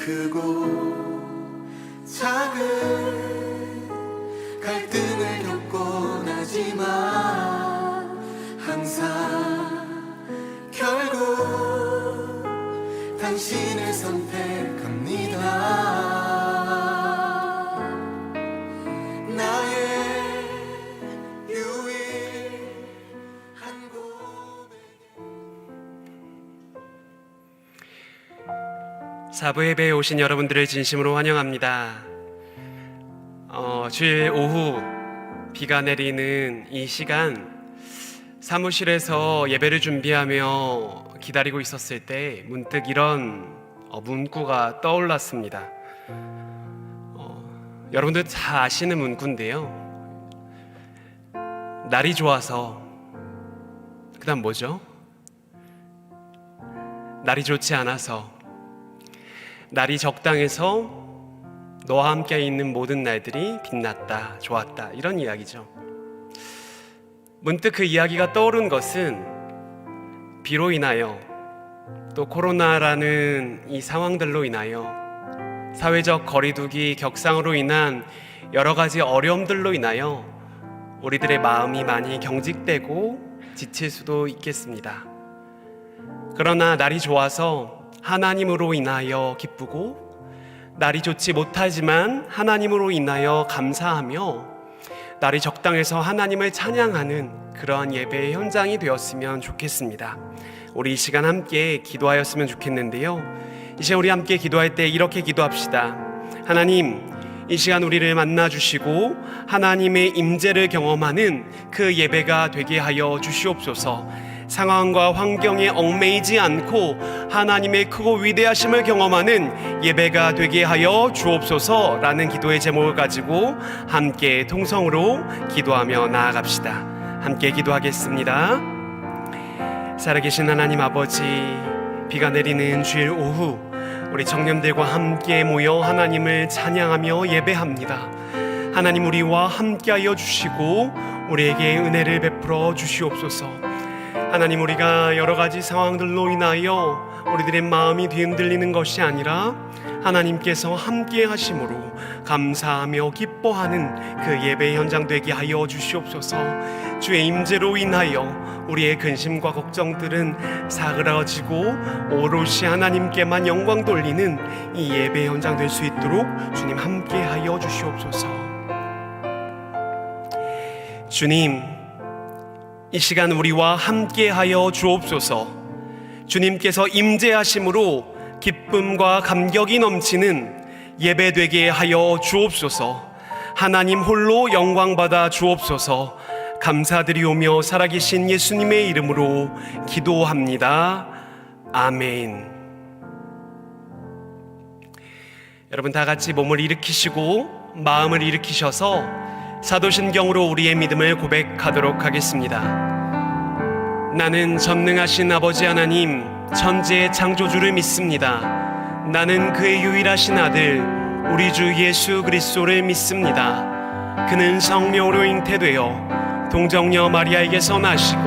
크고 작은 갈등을 겪곤 하지만 항상 결국 당신을 선택합니다. 나의 유일한 고백. 사부 예배에 오신 여러분들을 진심으로 환영합니다. 주일 오후 비가 내리는 이 시간, 사무실에서 예배를 준비하며 기다리고 있었을 때 문득 이런 문구가 떠올랐습니다. 여러분들 다 아시는 문구인데요, 날이 좋아서, 그 다음 뭐죠? 날이 좋지 않아서, 날이 적당해서 너와 함께 있는 모든 날들이 빛났다, 좋았다, 이런 이야기죠. 문득 그 이야기가 떠오른 것은 비로 인하여, 또 코로나라는 이 상황들로 인하여, 사회적 거리두기 격상으로 인한 여러 가지 어려움들로 인하여 우리들의 마음이 많이 경직되고 지칠 수도 있겠습니다. 그러나 날이 좋아서 하나님으로 인하여 기쁘고, 날이 좋지 못하지만 하나님으로 인하여 감사하며, 날이 적당해서 하나님을 찬양하는 그러한 예배의 현장이 되었으면 좋겠습니다. 우리 이 시간 함께 기도하였으면 좋겠는데요, 이제 우리 함께 기도할 때 이렇게 기도합시다. 하나님, 이 시간 우리를 만나주시고 하나님의 임재를 경험하는 그 예배가 되게 하여 주시옵소서. 상황과 환경에 얽매이지 않고 하나님의 크고 위대하심을 경험하는 예배가 되게 하여 주옵소서라는 기도의 제목을 가지고 함께 통성으로 기도하며 나아갑시다. 함께 기도하겠습니다. 살아계신 하나님 아버지, 비가 내리는 주일 오후 우리 청년들과 함께 모여 하나님을 찬양하며 예배합니다. 하나님, 우리와 함께하여 주시고 우리에게 은혜를 베풀어 주시옵소서. 하나님, 우리가 여러 가지 상황들로 인하여 우리들의 마음이 뒤흔들리는 것이 아니라 하나님께서 함께 하심으로 감사하며 기뻐하는 그 예배 현장 되게 하여 주시옵소서. 주의 임재로 인하여 우리의 근심과 걱정들은 사그라지고 오롯이 하나님께만 영광 돌리는 이 예배 현장 될 수 있도록 주님 함께 하여 주시옵소서. 주님, 이 시간 우리와 함께하여 주옵소서. 주님께서 임재하심으로 기쁨과 감격이 넘치는 예배되게 하여 주옵소서. 하나님 홀로 영광받아 주옵소서. 감사드리오며 살아계신 예수님의 이름으로 기도합니다. 아멘. 여러분, 다 같이 몸을 일으키시고 마음을 일으키셔서 사도신경으로 우리의 믿음을 고백하도록 하겠습니다. 나는 전능하신 아버지 하나님, 천지의 창조주를 믿습니다. 나는 그의 유일하신 아들 우리 주 예수 그리스도를 믿습니다. 그는 성령으로 잉태되어 동정녀 마리아에게서 나시고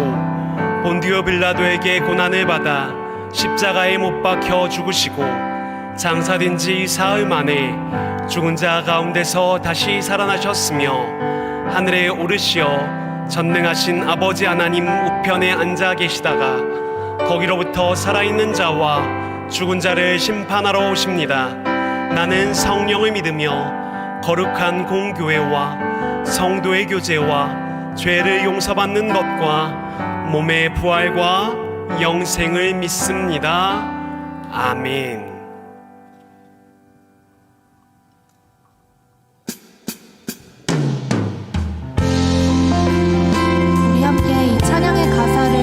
본디오 빌라도에게 고난을 받아 십자가에 못 박혀 죽으시고 장사된 지 사흘 만에 죽은 자 가운데서 다시 살아나셨으며 하늘에 오르시어 전능하신 아버지 하나님 우편에 앉아 계시다가 거기로부터 살아있는 자와 죽은 자를 심판하러 오십니다. 나는 성령을 믿으며 거룩한 공교회와 성도의 교제와 죄를 용서받는 것과 몸의 부활과 영생을 믿습니다. 아멘.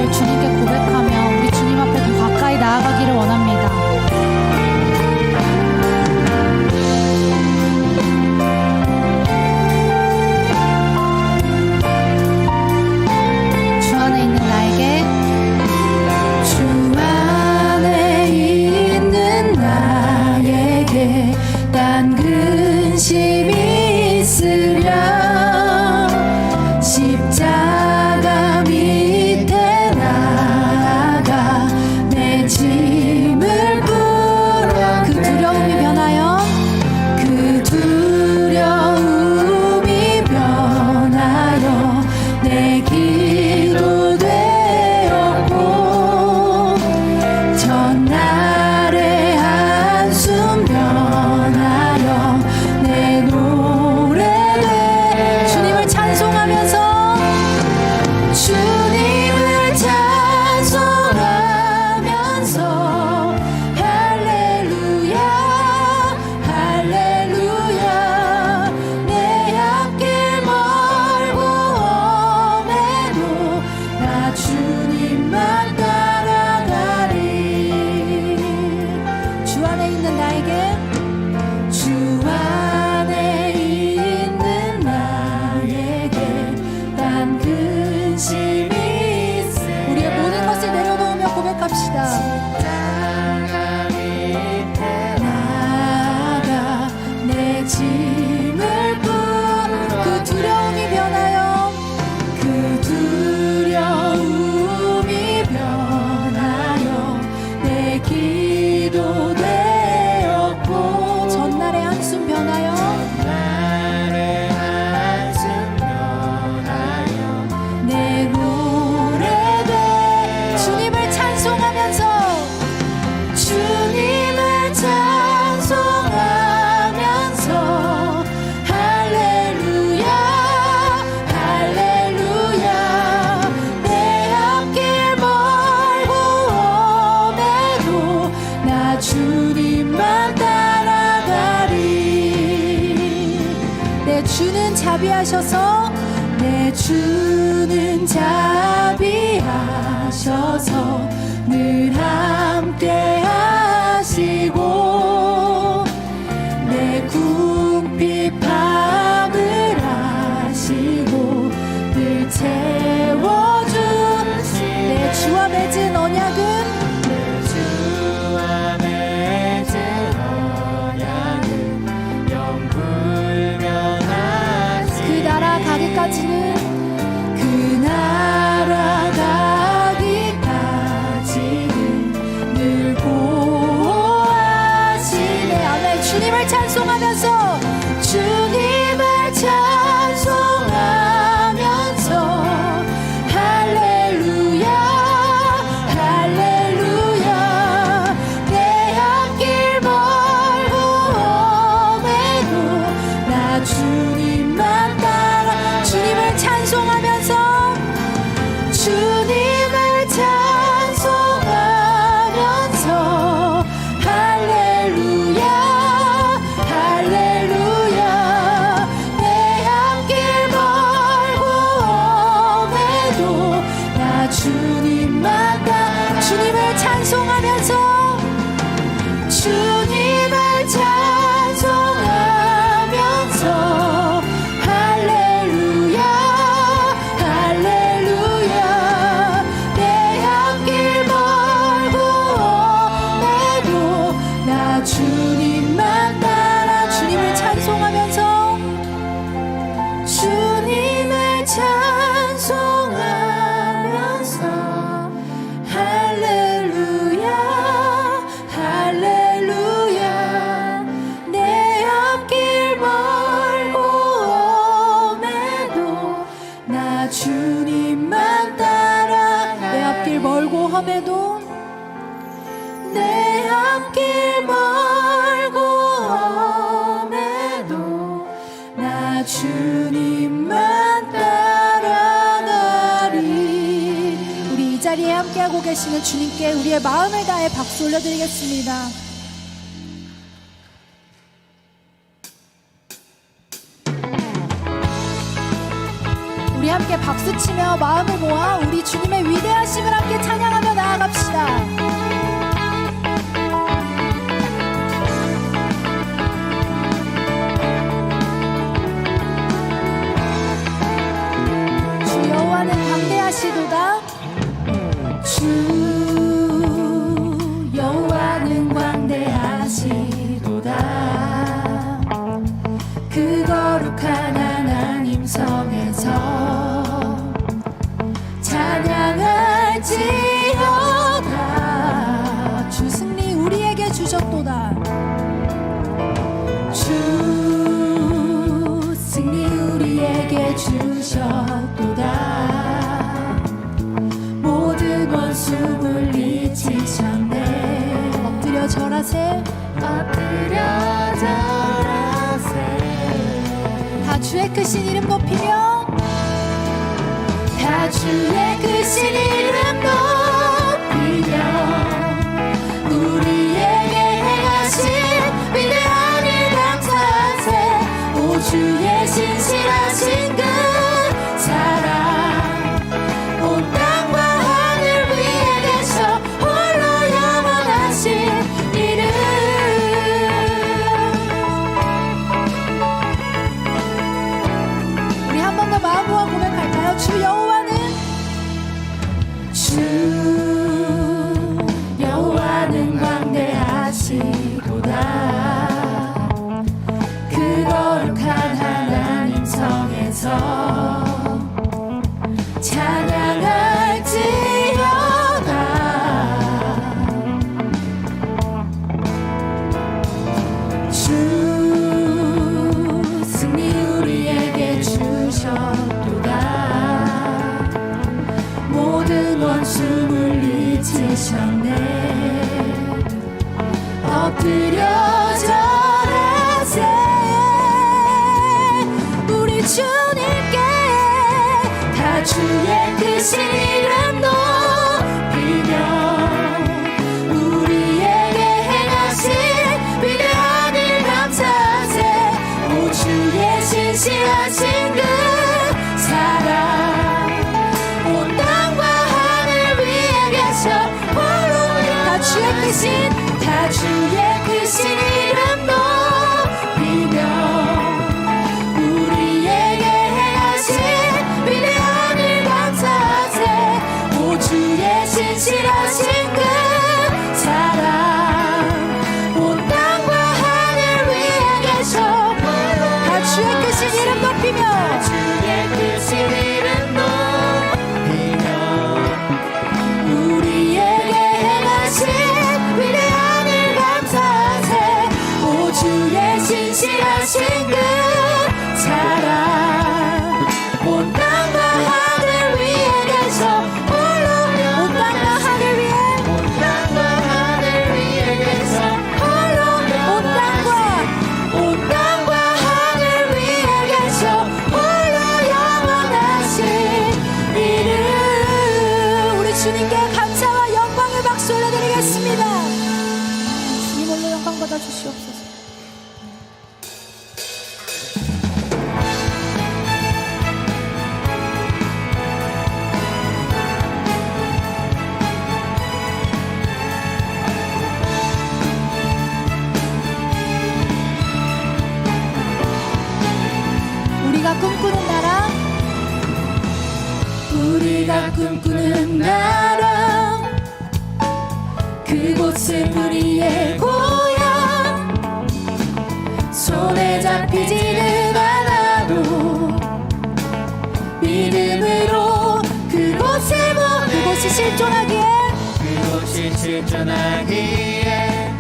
주님께 고백하며 우리 주님 앞에 더 가까이 나아가기를 원합니다. 주 안에 있는 나에게, 주 안에 있는 주는 자비하셔서 내 주는 자비하셔서 늘 함께 하시고 내 궁핍함을 하시고 늘 채워주시 내 주와 맺은 언약은 그 나라 가기까지는 그 나라 가기까지는 늘 보호하시네. 아멘. 주님을 찬송하면서 주님을 찬송하면서 할렐루야 할렐루야 내 앞길 멀고 험해도 나 주님만 따라 주님을 찬송하면서 주님을 찬송하면서 할렐루야 할렐루야 내 앞길 멀고 험해도 나 주님만 따라 주님을 찬송하면서 주님을 찬송하면서 할렐루야 할렐루야 내 앞길 멀고 험해도 나 주님만 따라 주님을 찬송하면서 주님을 찬송하면서 할렐루야 할렐루야 내 앞길 멀고 험해도 나 주님만 따라 내 앞길 멀고 험해도 내 앞길 멀고 험해도 나 주님만 따라가리. 우리 이 자리에 함께하고 계시는 주님께 우리의 마음을 다해 박수 올려드리겠습니다. 우리 함께 박수치며 마음을 모아 우리 주님의 위대하심을 함께 찬양하며 나아갑시다. 주 여호와는 광대하시도다. 주 여호와는 광대하시도다. 그 거룩한 하나님 성에서 찬양할지어다. 주 승리 우리에게 주셨도다. 주 승리 우리에게 주셨도다. 모든 원수 물리치셨네. 엎드려 절하세 엎드려 절하세 다 주의 크신 이름 높이며 다 주의 크신 이름 높이며 우리에게 행하신 위대한 일 감사하세. 오 주의 신실하신 그 사랑 온 땅과 하늘 위에 계셔 홀로 영원하신 이름. 우리 한 번 더 마음 모아 고백할까요? 주 여호와는 주 여호와는 광대하시도다. 그 거룩한 하나님 성에서 찬양할지어다. 주 승리 우리에게 주셨도다. 모든 원수 물리치셨네. 엎드려 절하세. 우리 주님께 다 주의 크신 이름 높이며 우리에게 행하신 위대한 일 감사하세. 오 주의 신실 진실하신 그 사랑 온 땅과 하늘 위에 계셔 홀로 다 주의 크신 이름 높이며 우리에게 행하신 위대한 일 감사하세 오 주의 진실하신 그 사랑 온 땅과 하늘 위에 계셔 다 주의 크신 이름 높이며 주의 크신 이름 높이며 우리에게 행하신 위대한 일 감사하세 오 주의 진실하신 그 사랑 온 땅과 하늘 위에 계셔 홀로 온 땅과 하늘 위에 계셔 홀로 온 땅과 하늘 위에 계셔 홀로 영원하신 이름 우리 주님께 감사와 영광의 박수 올려드리겠습니다. 주님 홀로 영광 받아 주시옵소서. 우리가 꿈꾸는 나라 그곳은 우리의 고향 손에 잡히지는 않아도 믿음으로 그곳이 실존하기에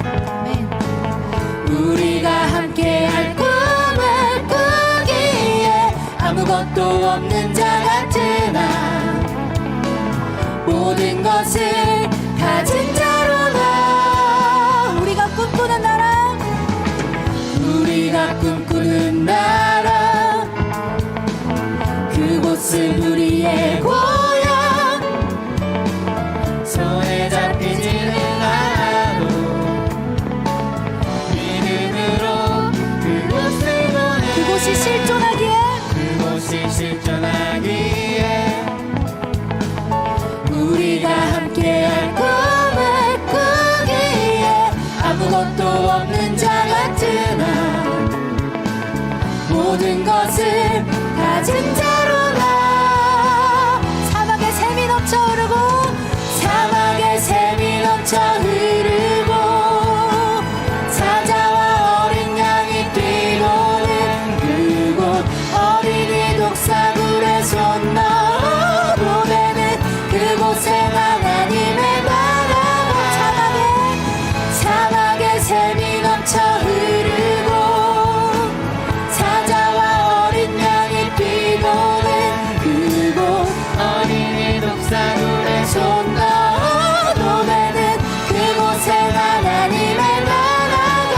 우리가 함께할 꿈을 꾸기에 아무것도 없는 자 같으나 모든 것을 가진 자로나 우리가 꿈꾸는 나라 그곳은 우리의 고향 손에 잡히지는 않아도 믿음으로 그곳이 실존하기에 우리가 함께할 꿈을 꾸기에 아무것도 없는 자 같으나 모든 것을 가진 자로나 사막의 샘이 넘쳐 흐르고 사자와 어린 양이 뛰노는 그곳 어린이 독사굴에 손 넣어도 되는 그곳에 하나님의 나라가 사막의 샘이 넘쳐 흐르고 사자와 어린 양이 뛰노는 그곳 어린이 독사굴에 손 넣어도 되는 그곳에 하나님의 나라가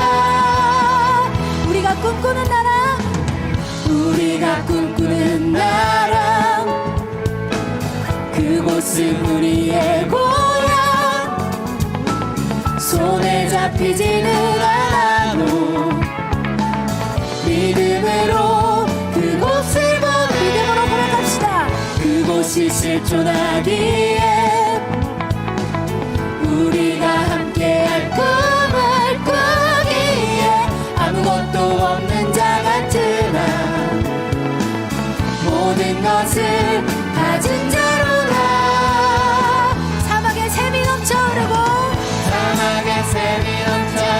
우리가 꿈꾸는 나라 그곳은 우리의 고향 손에 잡히지는 않아도 믿음으로 고백합시다. 그곳이 실존하기에 우리가 함께할 꿈을 꾸기에 아무것도 없는 자 같으나 모든 것을 가진 자로나 사막의 샘이 넘쳐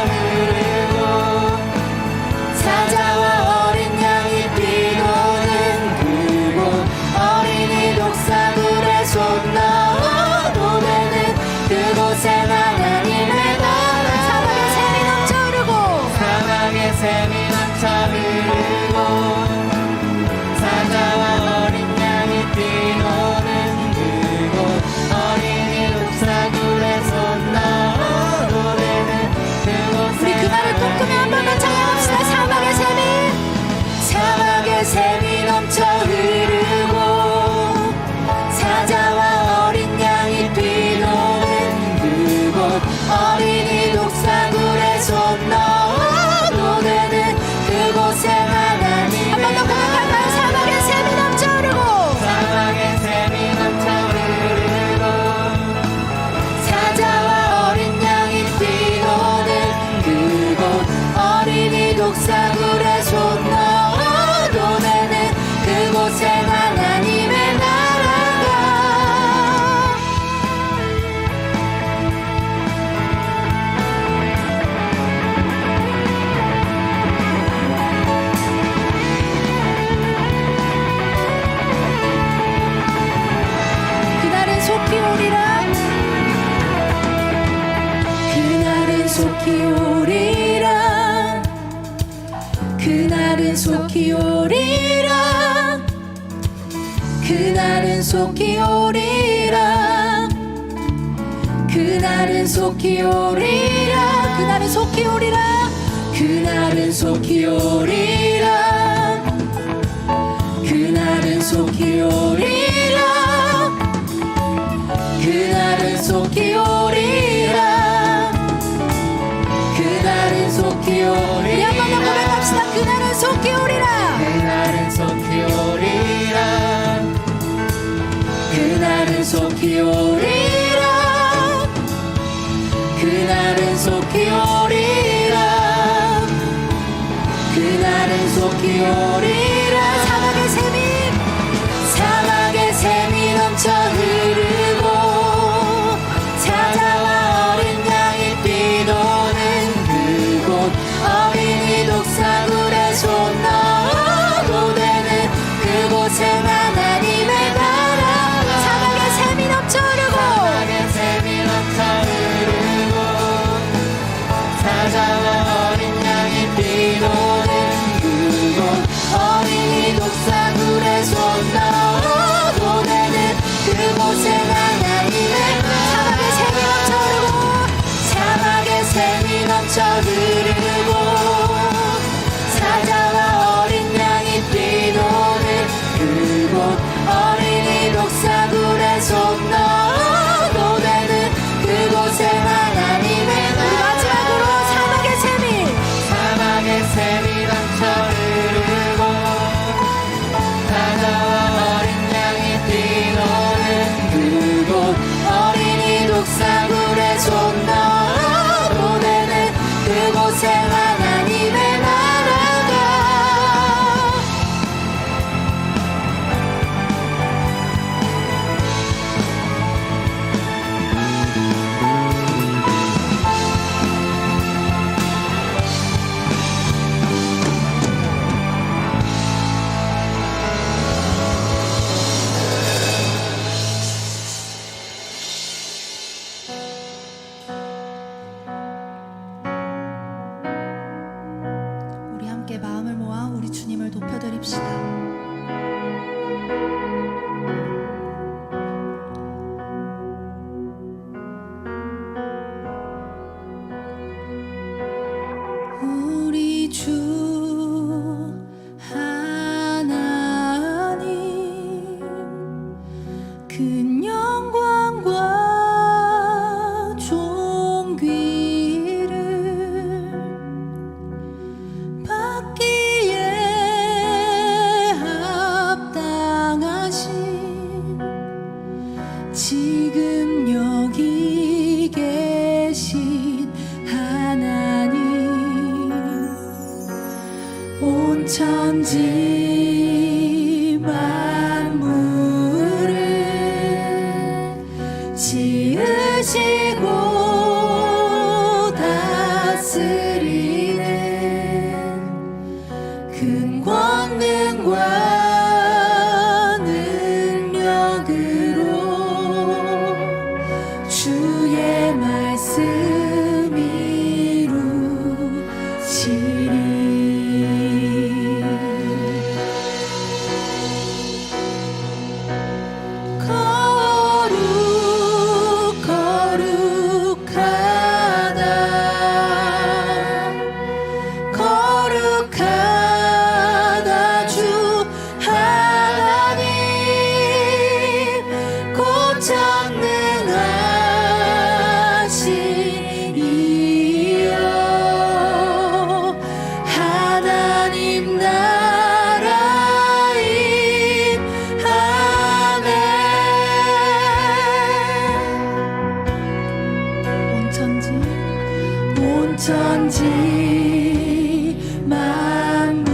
흐르고 사자와 어린 양이 뛰노는 그곳 어린이 독사굴에 손 넣어도 되는 그곳에 하나님의 나라 사막의 샘이 넘쳐 흐르고 사자와 어린 양이 뛰노는 그곳 어린이 독사굴에 손 넣어도 되는 그곳에 우리 그 말을 꿈꾸며 한 번 더 찬양합시다. 사막의 샘이 넘쳐 흐르고 사자와 어린 양이 뛰노는 그곳 어린이 독사굴에 손 넣어도 되는 그곳에 그날은 속히 오리라 그날은 속히 오리라 그날은 속히 오리라 그날은 속히 오리라 그날은 속히 오리라 그날은 속히 오리라 그날은 속히 오리라 그날은 속히 오리라 우리 한 번 더 고백합시다. 그날은 속히 오리라 그날은 속히 오리라 그날은 속히 오리라 그날은 속히 오리라 그날은 속히 오리라 사막의 샘이 넘쳐 흐르고 찾아와 어린 양이 뛰노는 그곳 어린이 독사굴에 손 넣어도 되는 그곳엔 하나님의 나라 사막의 샘이 넘쳐 흐르고 찾아와 어린 양이 뛰노는 그곳 어린이 독사굴에 손 넣어도 되는 그곳엔 하나님의 사막의 샘이 넘쳐 흐르고 찾아와 어린 양이 뛰노는 그곳 어린이 독사굴에 손 넣어도 되는 그곳엔 하나님의 마지막으로 사막의 샘이 넘쳐 흐르고 찾아와 어린 양이 뛰노는 그곳 어린이 독사굴에 손 넣어도 되는 그곳엔 하나님의 나라가 우리 함께 마음을 모아 우리 주님을 높여드립시다. 우리 주 하나님 큰 영광과 존귀를 받기에 합당하신 지금 여기 계신 하나님 온 천지 만물을 지으시고 다스리는 큰 권능과 능력으로 주의 말씀 이루시리 거룩하다 주 하나님 곧 전능하신 이여 하나님 나라인 아멘 온 천지 만물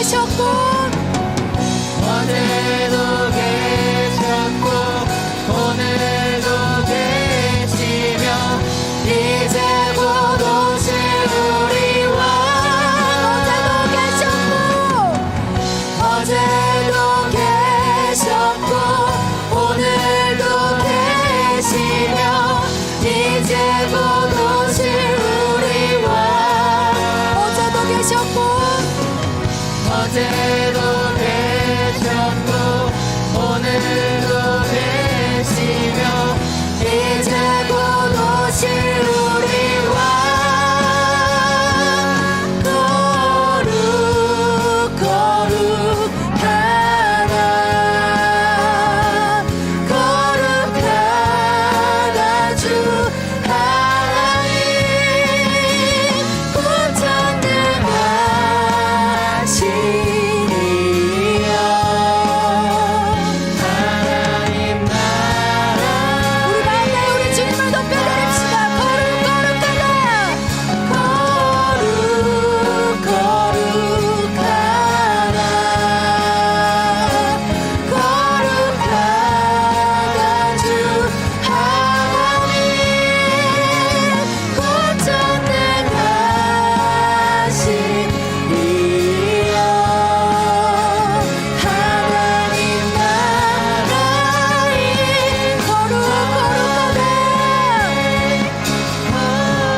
계셨고 어제도 계셨고 오늘도 계시며 이제 곧 오실 우리 왕 어제도 계셨고 오늘도 계시며 이제 곧 오실 우리 왕 어제도 계셨고 오늘도 계시며 이제 곧 오실 우리 왕 거룩하다 거룩하다 주 하나님 고전능하시니여 하나님 나라 우리 마음 다해 우리 주님을 높여드립시다. 거룩하다 주 하나님 고전능하시니여 하나님 나라의 거룩하다 주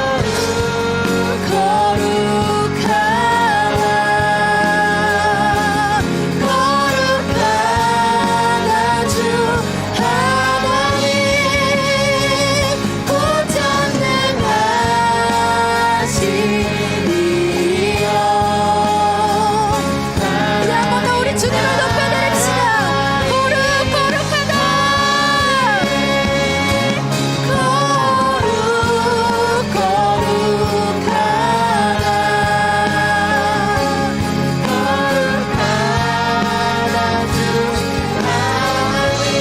하나님 고전능하시니여 우리 한번 더 우리 주님을 높여드립시다. 거룩하다 우리 한 번 더 우리의 마음을 다해 거룩하다 주 하나님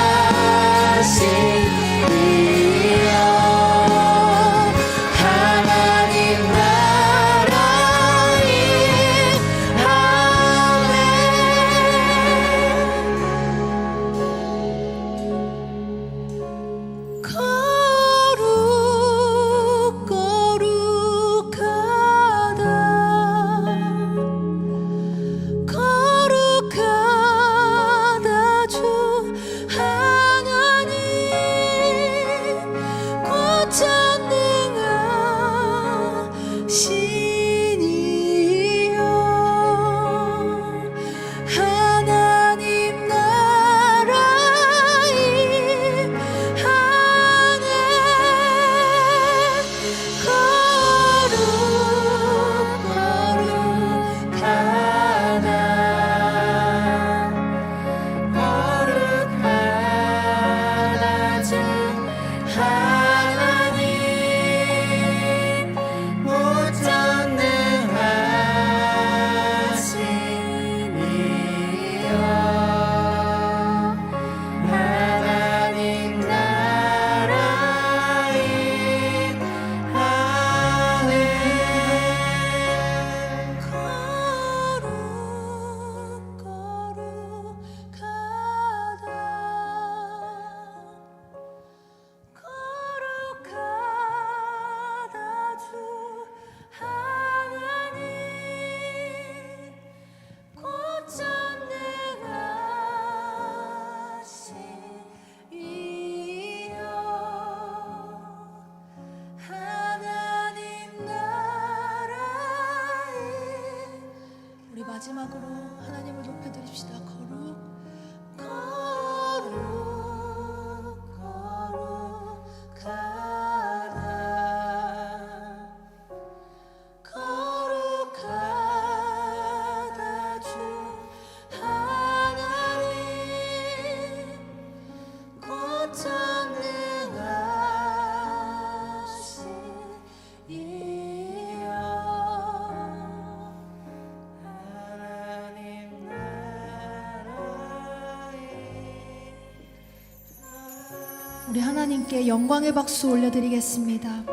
고전능하시니여 하나님 거룩하다 주 하나님 고전능하시니여 하나님 나라의 하늘 거룩하다 주 하나님 고전능하시니여 하나님 나라의 하늘 거룩하다 주 하나님 고전능하시니여 하나님 나라의 우리 마지막으로 하나님을 높여드립시다. 거룩하다 우리 하나님께 영광의 박수 올려드리겠습니다.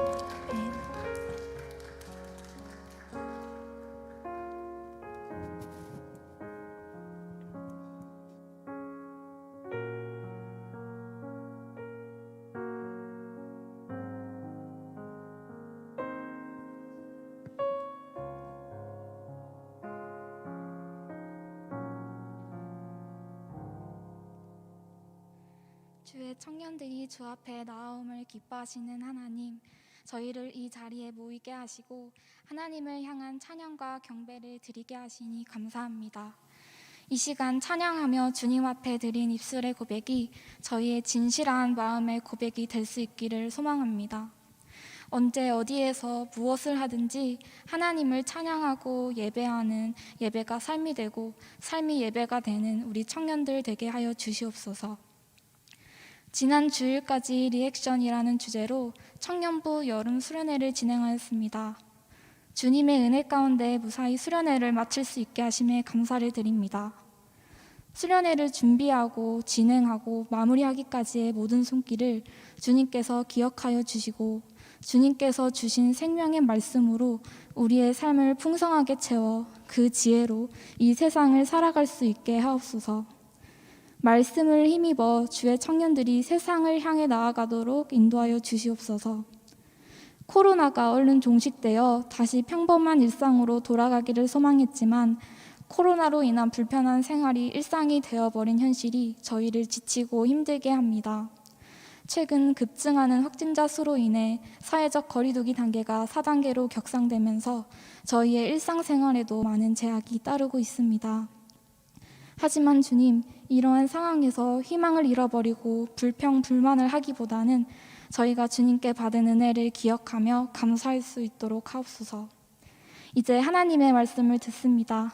주의 청년들이 주 앞에 나아옴을 기뻐하시는 하나님, 저희를 이 자리에 모이게 하시고 하나님을 향한 찬양과 경배를 드리게 하시니 감사합니다. 이 시간 찬양하며 주님 앞에 드린 입술의 고백이 저희의 진실한 마음의 고백이 될 수 있기를 소망합니다. 언제 어디에서 무엇을 하든지 하나님을 찬양하고 예배하는 예배가 삶이 되고 삶이 예배가 되는 우리 청년들 되게 하여 주시옵소서. 지난 주일까지 리액션이라는 주제로 청년부 여름 수련회를 진행하였습니다. 주님의 은혜 가운데 무사히 수련회를 마칠 수 있게 하심에 감사를 드립니다. 수련회를 준비하고 진행하고 마무리하기까지의 모든 손길을 주님께서 기억하여 주시고 주님께서 주신 생명의 말씀으로 우리의 삶을 풍성하게 채워 그 지혜로 이 세상을 살아갈 수 있게 하옵소서. 말씀을 힘입어 주의 청년들이 세상을 향해 나아가도록 인도하여 주시옵소서. 코로나가 얼른 종식되어 다시 평범한 일상으로 돌아가기를 소망했지만 코로나로 인한 불편한 생활이 일상이 되어버린 현실이 저희를 지치고 힘들게 합니다. 최근 급증하는 확진자 수로 인해 사회적 거리두기 단계가 4단계로 격상되면서 저희의 일상생활에도 많은 제약이 따르고 있습니다. 하지만 주님, 이러한 상황에서 희망을 잃어버리고 불평불만을 하기보다는 저희가 주님께 받은 은혜를 기억하며 감사할 수 있도록 하옵소서. 이제 하나님의 말씀을 듣습니다.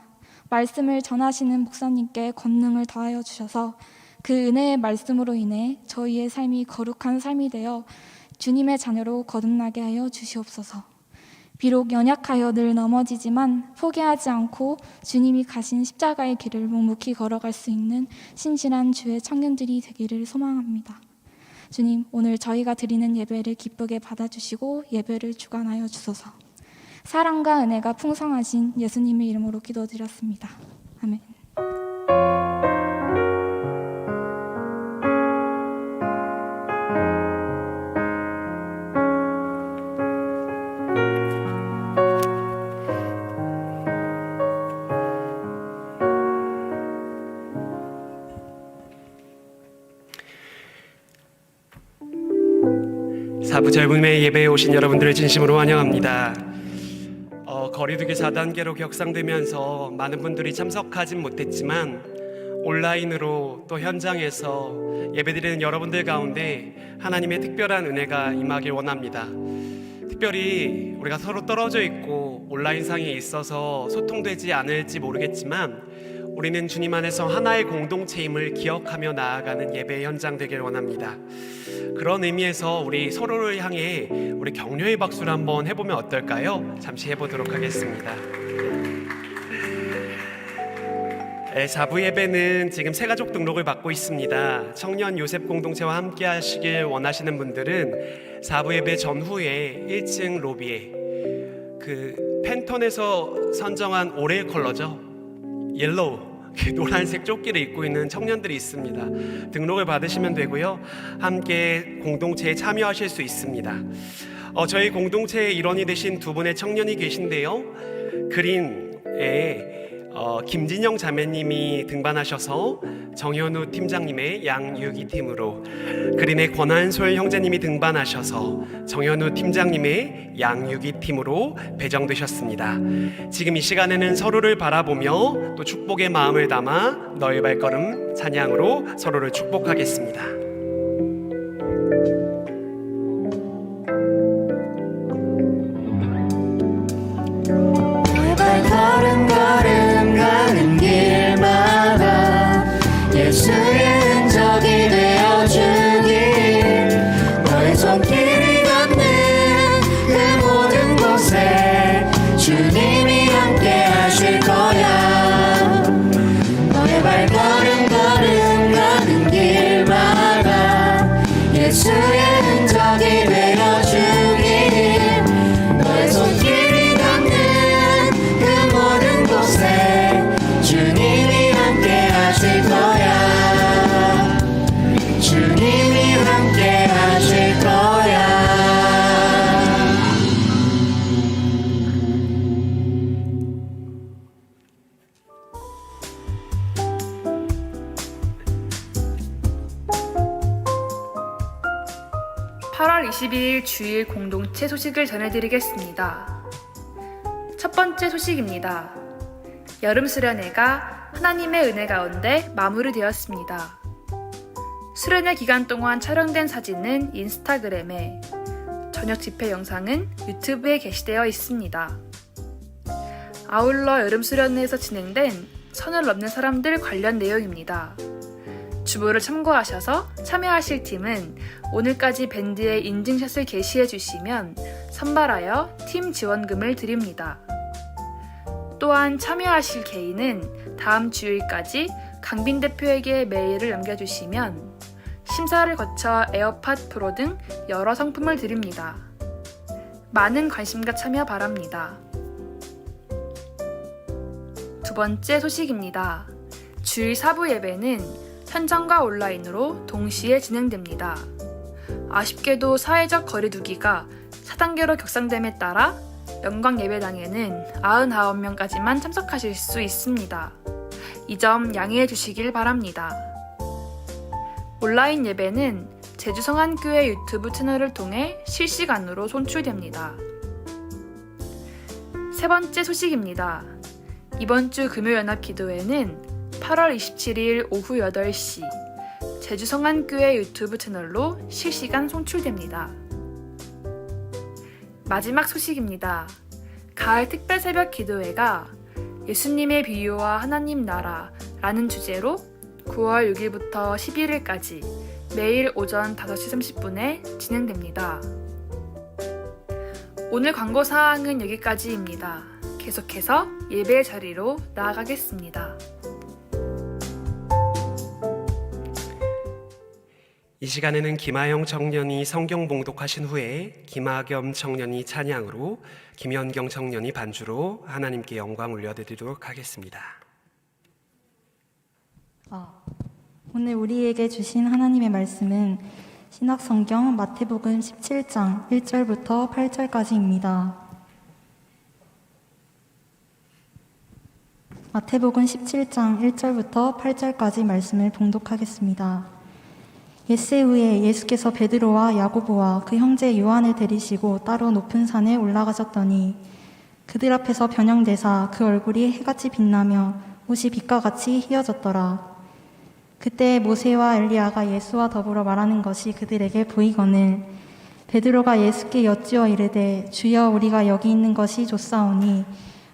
말씀을 전하시는 목사님께 권능을 더하여 주셔서 그 은혜의 말씀으로 인해 저희의 삶이 거룩한 삶이 되어 주님의 자녀로 거듭나게 하여 주시옵소서. 비록 연약하여 늘 넘어지지만 포기하지 않고 주님이 가신 십자가의 길을 묵묵히 걸어갈 수 있는 신실한 주의 청년들이 되기를 소망합니다. 주님, 오늘 저희가 드리는 예배를 기쁘게 받아주시고 예배를 주관하여 주소서. 사랑과 은혜가 풍성하신 예수님의 이름으로 기도드렸습니다. 아멘. 사부 젊음의 예배에 오신 여러분들을 진심으로 환영합니다. 거리두기 4단계로 격상되면서 많은 분들이 참석하진 못했지만 온라인으로 또 현장에서 예배드리는 여러분들 가운데 하나님의 특별한 은혜가 임하길 원합니다. 특별히 우리가 서로 떨어져 있고 온라인상에 있어서 소통되지 않을지 모르겠지만 우리는 주님 안에서 하나의 공동체임을 기억하며 나아가는 예배 현장 되길 원합니다. 그런 의미에서 우리 서로를 향해 우리 격려의 박수를 한번 해보면 어떨까요? 잠시 해보도록 하겠습니다. 4부 예배는 지금 새가족 등록을 받고 있습니다. 청년 요셉 공동체와 함께 하시길 원하시는 분들은 4부 예배 전후에 1층 로비에 그 팬톤에서 선정한 올해의 컬러죠, 옐로우, 노란색 조끼를 입고 있는 청년들이 있습니다. 등록을 받으시면 되고요, 함께 공동체에 참여하실 수 있습니다. 저희 공동체의 일원이 되신 두 분의 청년이 계신데요, 그린에 김진영 자매님이 등반하셔서 정현우 팀장님의 양육이 팀으로, 그린의 권한솔 형제님이 등반하셔서 정현우 팀장님의 양육이 팀으로 배정되셨습니다. 지금 이 시간에는 서로를 바라보며 또 축복의 마음을 담아 너의 발걸음 찬양으로 서로를 축복하겠습니다. 걸음 가는 길마다 예수의 흔적이 되어주길, 너의 손길이 닿는 그 모든 곳에 주님이 함께 하실 거야. 너의 발걸음 가는 길마다 8월 22일 주일 공동체 소식을 전해드리겠습니다. 첫 번째 소식입니다. 여름 수련회가 하나님의 은혜 가운데 마무리되었습니다. 수련회 기간 동안 촬영된 사진은 인스타그램에, 저녁 집회 영상은 유튜브에 게시되어 있습니다. 아울러 여름 수련회에서 진행된 선을 넘는 사람들 관련 내용입니다. 주보를 참고하셔서 참여하실 팀은 오늘까지 밴드의 인증샷을 게시해 주시면 선발하여 팀 지원금을 드립니다. 또한 참여하실 개인은 다음 주일까지 강빈 대표에게 메일을 남겨주시면 심사를 거쳐 에어팟 프로 등 여러 상품을 드립니다. 많은 관심과 참여 바랍니다. 두 번째 소식입니다. 주일 4부 예배는 현장과 온라인으로 동시에 진행됩니다. 아쉽게도 사회적 거리두기가 4단계로 격상됨에 따라 영광 예배당에는 99명까지만 참석하실 수 있습니다. 이 점 양해해 주시길 바랍니다. 온라인 예배는 제주성안교회 유튜브 채널을 통해 실시간으로 송출됩니다. 세 번째 소식입니다. 이번 주 금요연합기도회는 8월 27일 오후 8시 제주성안교회 유튜브 채널로 실시간 송출됩니다. 마지막 소식입니다. 가을 특별 새벽 기도회가 예수님의 비유와 하나님 나라라는 주제로 9월 6일부터 11일까지 매일 오전 5시 30분에 진행됩니다. 오늘 광고 사항은 여기까지입니다. 계속해서 예배 자리로 나아가겠습니다. 이 시간에는 김하영 청년이 성경 봉독하신 후에 김하겸 청년이 찬양으로, 김현경 청년이 반주로 하나님께 영광 올려드리도록 하겠습니다. 오늘 우리에게 주신 하나님의 말씀은 신약성경 마태복음 17장 1절부터 8절까지입니다. 마태복음 17장 1절부터 8절까지 말씀을 봉독하겠습니다. 엿새 후에 예수께서 베드로와 야고보와 그 형제 요한을 데리시고 따로 높은 산에 올라가셨더니 그들 앞에서 변형되사 그 얼굴이 해같이 빛나며 옷이 빛과 같이 희어졌더라. 그때 모세와 엘리야가 예수와 더불어 말하는 것이 그들에게 보이거늘 베드로가 예수께 여쭈어 이르되 주여 우리가 여기 있는 것이 좋사오니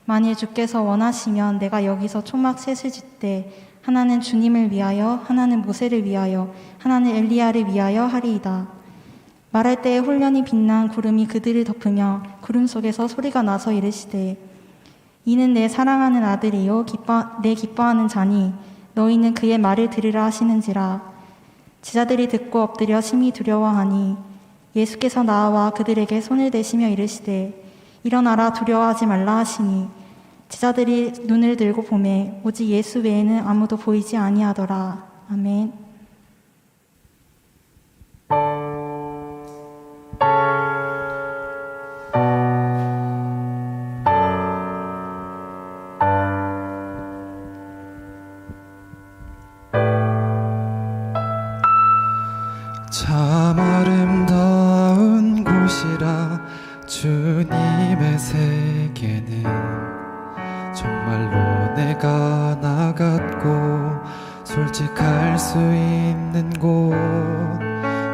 만일 주께서 원하시면 내가 여기서 초막 셋을 짓되 하나는 주님을 위하여, 하나는 모세를 위하여, 하나는 엘리야를 위하여 하리이다. 말할 때에 홀련히 빛난 구름이 그들을 덮으며 구름 속에서 소리가 나서 이르시되 이는 내 사랑하는 아들이요 내 기뻐하는 자니 너희는 그의 말을 들으라 하시는지라. 제자들이 듣고 엎드려 심히 두려워하니 예수께서 나와 그들에게 손을 대시며 이르시되 일어나라 두려워하지 말라 하시니 제자들이 눈을 들고 보매 오직 예수 외에는 아무도 보이지 아니하더라. 아멘. 참 아름다운 곳이라 주님의 세계는 정말로 내가 나갔고 솔직할 수 있는 곳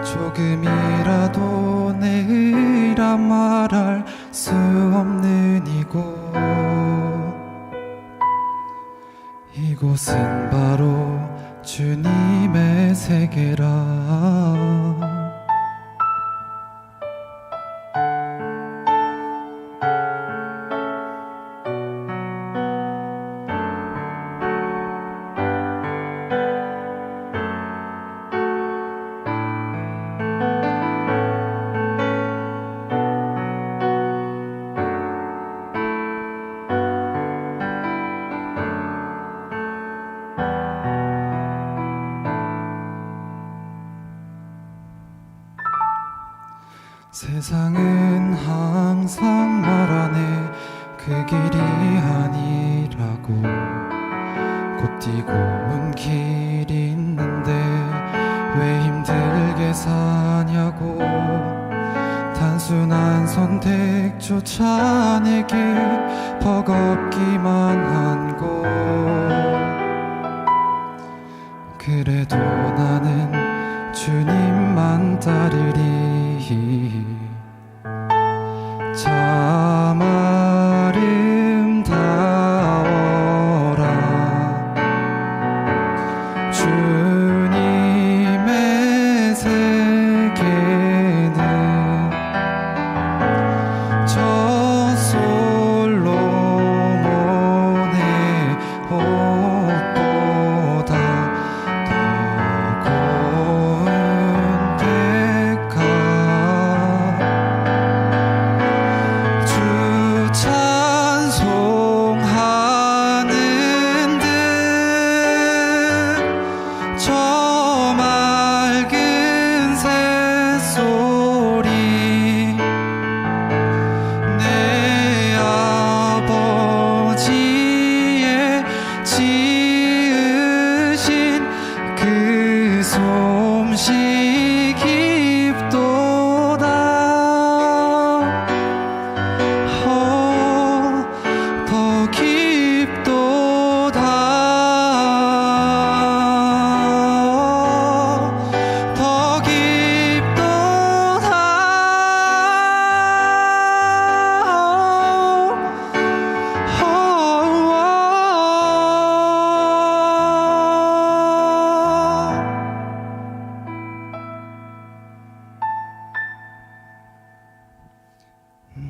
조금이라도 내 의라 말할 수 없는 이곳은 바로 주님의 세계라. 세상은 항상 말하네 그 길이 아니라고. 곧뛰고 온 길이 있는데 왜 힘들게 사냐고. 그대조차 내게 버겁기만 한 곳 그래도 나는 주님만 따르리 참 아름다워라 주님의 세계는 저 솔로몬의 옷보다 더 고운 백합 주 찬송하는 듯 저 맑은 새소리 내 아버지의 지으신 그 솜씨 깊도다 더 깊도다 더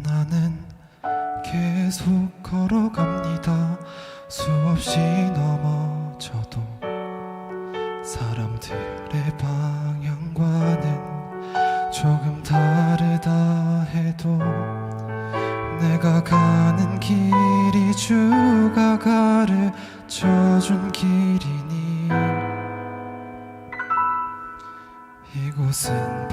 나는 계속 걸어갑니다 수없이 넘어져도 사람들의 방향과는 조금 다르다 해도 내가 가는 길이 주가 가르쳐준 길이니 이곳은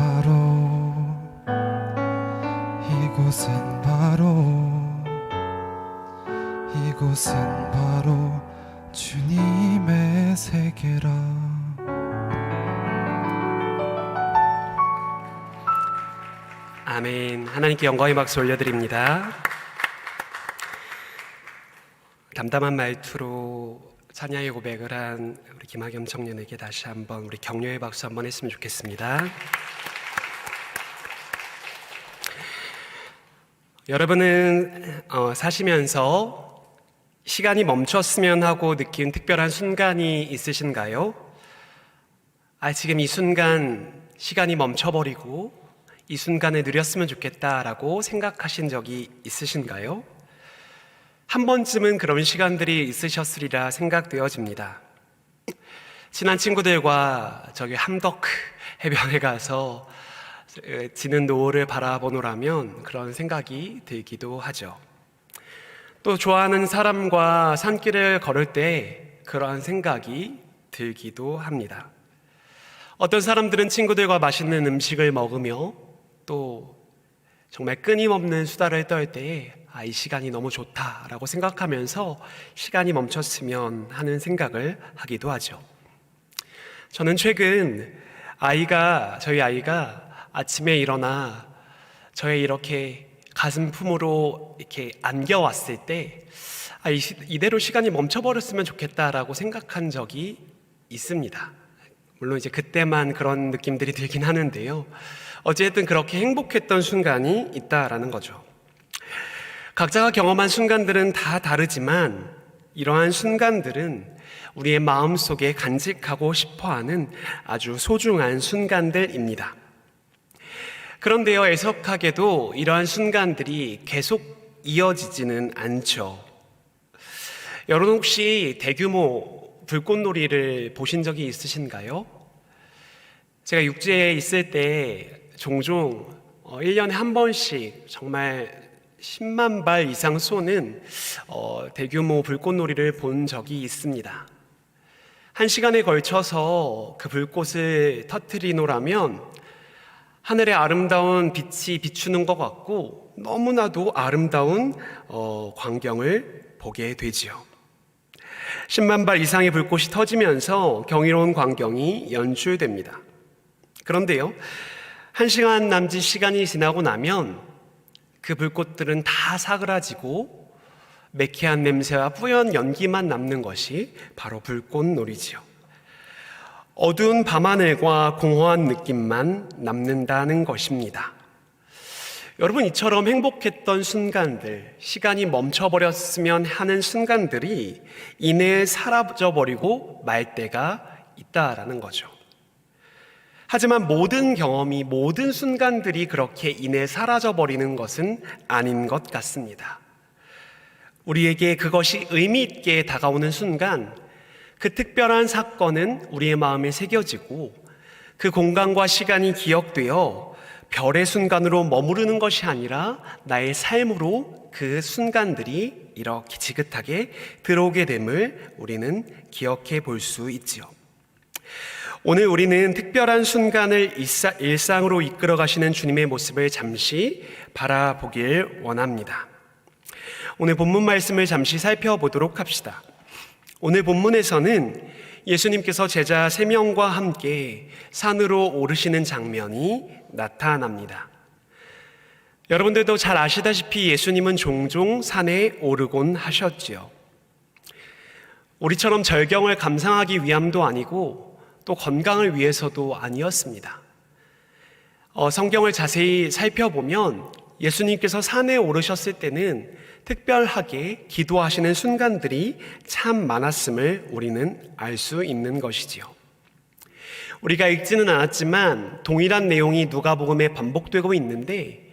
바로 주님의 세계라 아멘. 하나님께 영광의 박수 올려드립니다. 담담한 말투로 찬양의 고백을 한 우리 김학겸 청년에게 다시 한번 우리 격려의 박수 한번 했으면 좋겠습니다. 여러분은 사시면서 시간이 멈췄으면 하고 느낀 특별한 순간이 있으신가요? 지금 이 순간 시간이 멈춰버리고 이 순간을 누렸으면 좋겠다라고 생각하신 적이 있으신가요? 한 번쯤은 그런 시간들이 있으셨으리라 생각되어집니다. 친한 친구들과 저기 함덕 해변에 가서 지는 노을을 바라보노라면 그런 생각이 들기도 하죠. 또 좋아하는 사람과 산길을 걸을 때 그러한 생각이 들기도 합니다. 어떤 사람들은 친구들과 맛있는 음식을 먹으며 또 정말 끊임없는 수다를 떨 때에 이 시간이 너무 좋다라고 생각하면서 시간이 멈췄으면 하는 생각을 하기도 하죠. 저는 최근 저희 아이가 아침에 일어나 저의 이렇게 가슴 품으로 이렇게 안겨왔을 때 이대로 시간이 멈춰버렸으면 좋겠다라고 생각한 적이 있습니다. 물론 이제 그때만 그런 느낌들이 들긴 하는데요. 어쨌든 그렇게 행복했던 순간이 있다라는 거죠. 각자가 경험한 순간들은 다 다르지만 이러한 순간들은 우리의 마음속에 간직하고 싶어하는 아주 소중한 순간들입니다. 그런데요, 애석하게도 이러한 순간들이 계속 이어지지는 않죠. 여러분 혹시 대규모 불꽃놀이를 보신 적이 있으신가요? 제가 육지에 있을 때 종종 1년에 한 번씩 정말 10만 발 이상 쏘는 대규모 불꽃놀이를 본 적이 있습니다. 1시간에 걸쳐서 그 불꽃을 터뜨리노라면 하늘의 아름다운 빛이 비추는 것 같고 너무나도 아름다운 광경을 보게 되지요. 10만 발 이상의 불꽃이 터지면서 경이로운 광경이 연출됩니다. 그런데요, 1시간 남짓 시간이 지나고 나면 그 불꽃들은 다 사그라지고 매캐한 냄새와 뿌연 연기만 남는 것이 바로 불꽃놀이지요. 어두운 밤하늘과 공허한 느낌만 남는다는 것입니다. 여러분, 이처럼 행복했던 순간들, 시간이 멈춰버렸으면 하는 순간들이 이내에 사라져버리고 말 때가 있다라는 거죠. 하지만 모든 경험이, 모든 순간들이 그렇게 이내에 사라져버리는 것은 아닌 것 같습니다. 우리에게 그것이 의미 있게 다가오는 순간, 그 특별한 사건은 우리의 마음에 새겨지고 그 공간과 시간이 기억되어 별의 순간으로 머무르는 것이 아니라 나의 삶으로 그 순간들이 이렇게 지긋하게 들어오게 됨을 우리는 기억해 볼 수 있지요. 오늘 우리는 특별한 순간을 일상으로 이끌어 가시는 주님의 모습을 잠시 바라보길 원합니다. 오늘 본문 말씀을 잠시 살펴보도록 합시다. 오늘 본문에서는 예수님께서 제자 3명과 함께 산으로 오르시는 장면이 나타납니다. 여러분들도 잘 아시다시피 예수님은 종종 산에 오르곤 하셨지요. 우리처럼 절경을 감상하기 위함도 아니고 또 건강을 위해서도 아니었습니다. 성경을 자세히 살펴보면 예수님께서 산에 오르셨을 때는 특별하게 기도하시는 순간들이 참 많았음을 우리는 알 수 있는 것이지요. 우리가 읽지는 않았지만 동일한 내용이 누가복음에 반복되고 있는데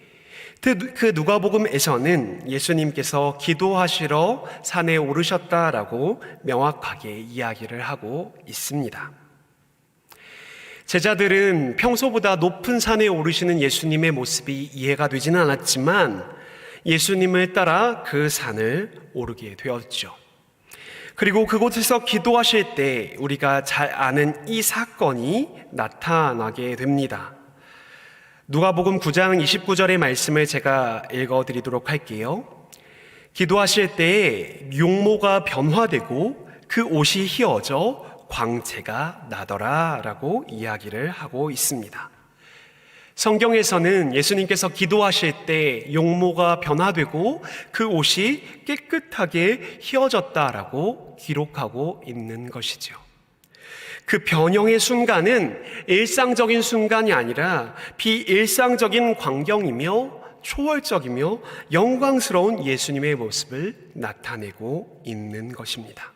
그 누가복음에서는 예수님께서 기도하시러 산에 오르셨다라고 명확하게 이야기를 하고 있습니다. 제자들은 평소보다 높은 산에 오르시는 예수님의 모습이 이해가 되지는 않았지만 예수님을 따라 그 산을 오르게 되었죠. 그리고 그곳에서 기도하실 때 우리가 잘 아는 이 사건이 나타나게 됩니다. 누가복음 9장 29절의 말씀을 제가 읽어드리도록 할게요. 기도하실 때에 용모가 변화되고 그 옷이 휘어져 광채가 나더라 라고 이야기를 하고 있습니다. 성경에서는 예수님께서 기도하실 때 용모가 변화되고 그 옷이 깨끗하게 휘어졌다라고 기록하고 있는 것이죠. 그 변형의 순간은 일상적인 순간이 아니라 비일상적인 광경이며 초월적이며 영광스러운 예수님의 모습을 나타내고 있는 것입니다.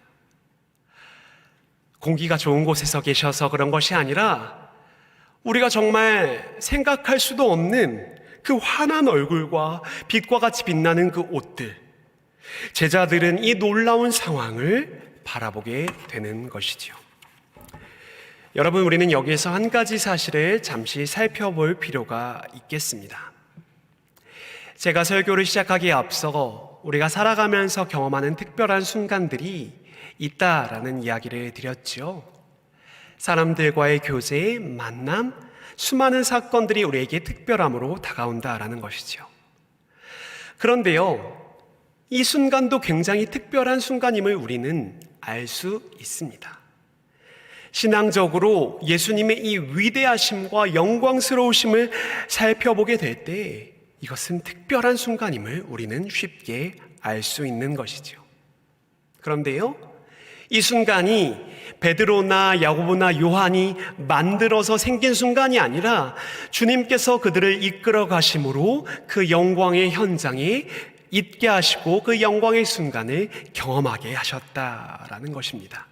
공기가 좋은 곳에서 계셔서 그런 것이 아니라 우리가 정말 생각할 수도 없는 그 환한 얼굴과 빛과 같이 빛나는 그 옷들, 제자들은 이 놀라운 상황을 바라보게 되는 것이지요. 여러분, 우리는 여기에서 한 가지 사실을 잠시 살펴볼 필요가 있겠습니다. 제가 설교를 시작하기에 앞서 우리가 살아가면서 경험하는 특별한 순간들이 있다라는 이야기를 드렸죠. 사람들과의 교제, 만남, 수많은 사건들이 우리에게 특별함으로 다가온다라는 것이죠. 그런데요, 이 순간도 굉장히 특별한 순간임을 우리는 알 수 있습니다. 신앙적으로 예수님의 이 위대하심과 영광스러우심을 살펴보게 될 때 이것은 특별한 순간임을 우리는 쉽게 알 수 있는 것이죠. 그런데요, 이 순간이 베드로나 야고보나 요한이 만들어서 생긴 순간이 아니라 주님께서 그들을 이끌어 가심으로 그 영광의 현장에 있게 하시고 그 영광의 순간을 경험하게 하셨다라는 것입니다.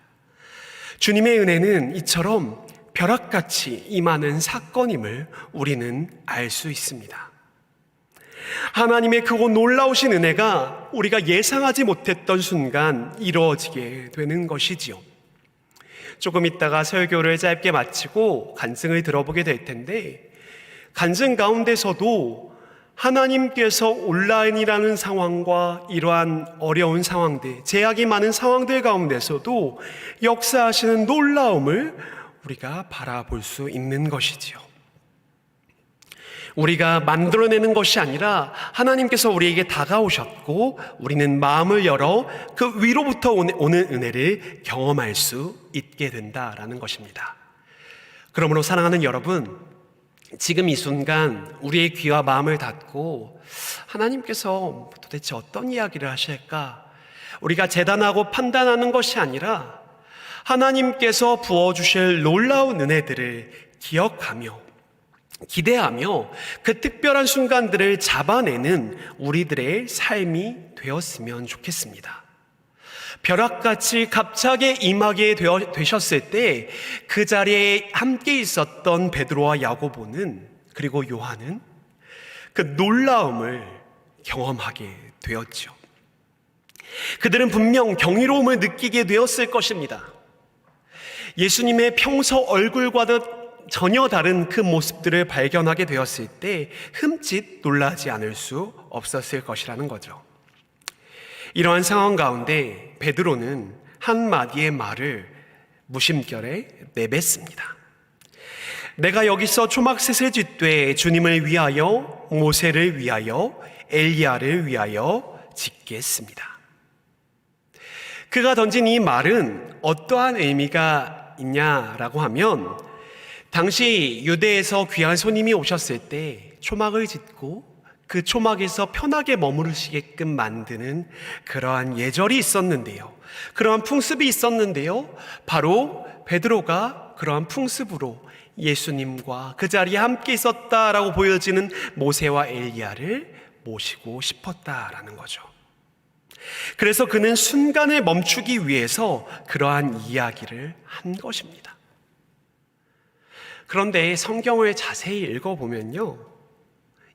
주님의 은혜는 이처럼 벼락같이 임하는 사건임을 우리는 알 수 있습니다. 하나님의 크고 놀라우신 은혜가 우리가 예상하지 못했던 순간 이루어지게 되는 것이지요. 조금 있다가 설교를 짧게 마치고 간증을 들어보게 될 텐데, 간증 가운데서도 하나님께서 온라인이라는 상황과 이러한 어려운 상황들, 제약이 많은 상황들 가운데서도 역사하시는 놀라움을 우리가 바라볼 수 있는 것이지요. 우리가 만들어내는 것이 아니라 하나님께서 우리에게 다가오셨고 우리는 마음을 열어 그 위로부터 오는 은혜를 경험할 수 있게 된다라는 것입니다. 그러므로 사랑하는 여러분, 지금 이 순간 우리의 귀와 마음을 닫고 하나님께서 도대체 어떤 이야기를 하실까? 우리가 재단하고 판단하는 것이 아니라 하나님께서 부어주실 놀라운 은혜들을 기억하며 기대하며 그 특별한 순간들을 잡아내는 우리들의 삶이 되었으면 좋겠습니다. 벼락같이 갑자기 임하게 되셨을 때 그 자리에 함께 있었던 베드로와 야고보는 그리고 요한은 그 놀라움을 경험하게 되었죠. 그들은 분명 경이로움을 느끼게 되었을 것입니다. 예수님의 평소 얼굴과는 전혀 다른 그 모습들을 발견하게 되었을 때 흠칫 놀라지 않을 수 없었을 것이라는 거죠. 이러한 상황 가운데 베드로는 한마디의 말을 무심결에 내뱉습니다. 내가 여기서 초막셋을 짓되 주님을 위하여, 모세를 위하여, 엘리야를 위하여 짓겠습니다. 그가 던진 이 말은 어떠한 의미가 있냐라고 하면 당시 유대에서 귀한 손님이 오셨을 때 초막을 짓고 그 초막에서 편하게 머무르시게끔 만드는 그러한 예절이 있었는데요. 그러한 풍습이 있었는데요. 바로 베드로가 그러한 풍습으로 예수님과 그 자리에 함께 있었다라고 보여지는 모세와 엘리야를 모시고 싶었다라는 거죠. 그래서 그는 순간을 멈추기 위해서 그러한 이야기를 한 것입니다. 그런데 성경을 자세히 읽어보면요,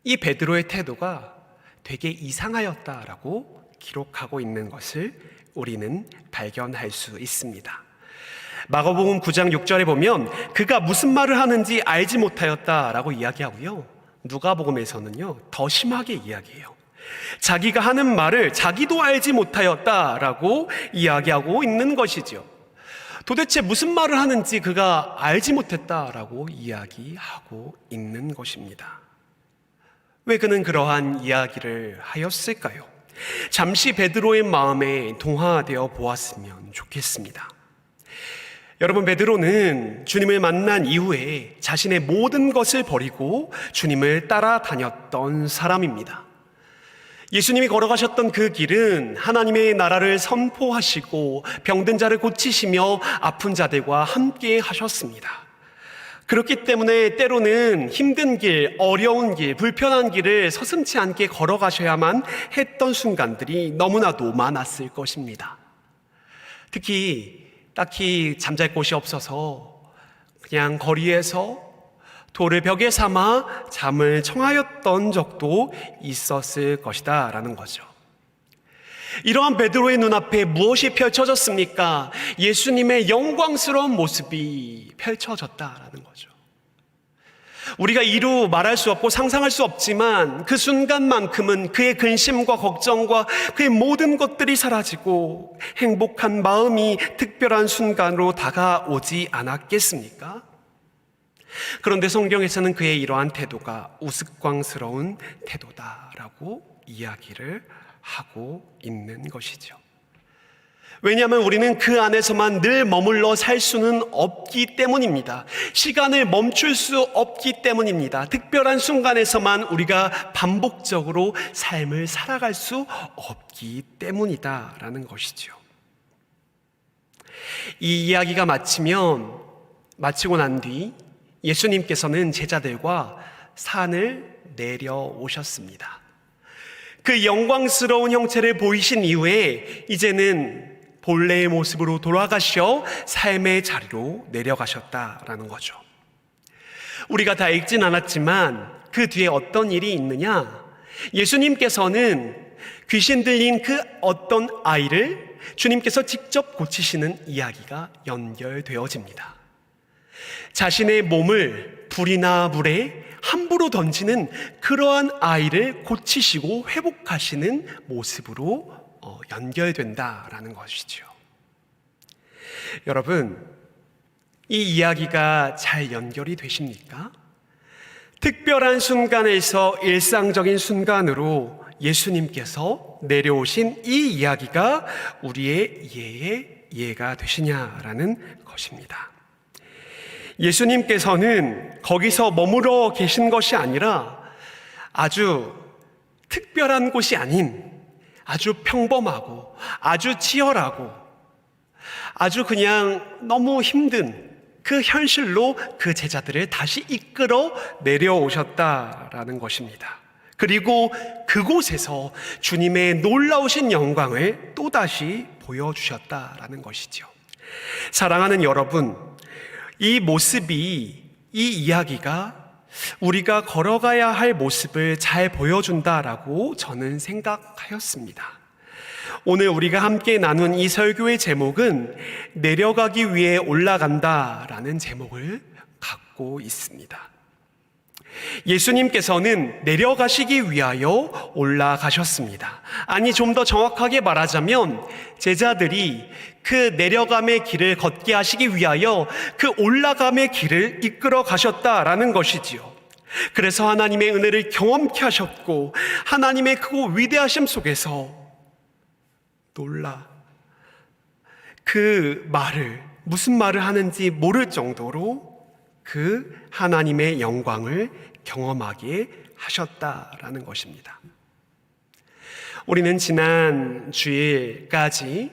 이 베드로의 태도가 되게 이상하였다라고 기록하고 있는 것을 우리는 발견할 수 있습니다. 마가복음 9장 6절에 보면 그가 무슨 말을 하는지 알지 못하였다라고 이야기하고요, 누가복음에서는요 더 심하게 이야기해요. 자기가 하는 말을 자기도 알지 못하였다라고 이야기하고 있는 것이죠. 도대체 무슨 말을 하는지 그가 알지 못했다라고 이야기하고 있는 것입니다. 왜 그는 그러한 이야기를 하였을까요? 잠시 베드로의 마음에 동화되어 보았으면 좋겠습니다. 여러분, 베드로는 주님을 만난 이후에 자신의 모든 것을 버리고 주님을 따라다녔던 사람입니다. 예수님이 걸어가셨던 그 길은 하나님의 나라를 선포하시고 병든 자를 고치시며 아픈 자들과 함께 하셨습니다. 그렇기 때문에 때로는 힘든 길, 어려운 길, 불편한 길을 서슴지 않게 걸어가셔야만 했던 순간들이 너무나도 많았을 것입니다. 특히 딱히 잠잘 곳이 없어서 그냥 거리에서 돌을 벽에 삼아 잠을 청하였던 적도 있었을 것이다 라는 거죠. 이러한 베드로의 눈앞에 무엇이 펼쳐졌습니까? 예수님의 영광스러운 모습이 펼쳐졌다라는 거죠. 우리가 이루 말할 수 없고 상상할 수 없지만 그 순간만큼은 그의 근심과 걱정과 그의 모든 것들이 사라지고 행복한 마음이 특별한 순간으로 다가오지 않았겠습니까? 그런데 성경에서는 그의 이러한 태도가 우스꽝스러운 태도다라고 이야기를 하고 있는 것이죠. 왜냐하면 우리는 그 안에서만 늘 머물러 살 수는 없기 때문입니다. 시간을 멈출 수 없기 때문입니다. 특별한 순간에서만 우리가 반복적으로 삶을 살아갈 수 없기 때문이다라는 것이죠. 이 이야기가 마치고 난 뒤 예수님께서는 제자들과 산을 내려오셨습니다. 그 영광스러운 형체를 보이신 이후에 이제는 본래의 모습으로 돌아가셔 삶의 자리로 내려가셨다라는 거죠. 우리가 다 읽진 않았지만 그 뒤에 어떤 일이 있느냐? 예수님께서는 귀신 들린 그 어떤 아이를 주님께서 직접 고치시는 이야기가 연결되어집니다. 자신의 몸을 불이나 물에 함부로 던지는 그러한 아이를 고치시고 회복하시는 모습으로 연결된다라는 것이죠. 여러분, 이 이야기가 잘 연결이 되십니까? 특별한 순간에서 일상적인 순간으로 예수님께서 내려오신 이 이야기가 우리의 예가 되시냐라는 것입니다. 예수님께서는 거기서 머물러 계신 것이 아니라 아주 특별한 곳이 아닌 아주 평범하고 아주 치열하고 아주 그냥 너무 힘든 그 현실로 그 제자들을 다시 이끌어 내려오셨다라는 것입니다. 그리고 그곳에서 주님의 놀라우신 영광을 또다시 보여주셨다라는 것이죠. 사랑하는 여러분, 이 모습이, 이 이야기가 우리가 걸어가야 할 모습을 잘 보여준다라고 저는 생각하였습니다. 오늘 우리가 함께 나눈 이 설교의 제목은 내려가기 위해 올라간다라는 제목을 갖고 있습니다. 예수님께서는 내려가시기 위하여 올라가셨습니다. 아니, 좀 더 정확하게 말하자면 제자들이 그 내려감의 길을 걷게 하시기 위하여 그 올라감의 길을 이끌어 가셨다라는 것이지요. 그래서 하나님의 은혜를 경험케 하셨고 하나님의 크고 위대하심 속에서 놀라 그 말을, 무슨 말을 하는지 모를 정도로 그 하나님의 영광을 경험하게 하셨다라는 것입니다. 우리는 지난 주일까지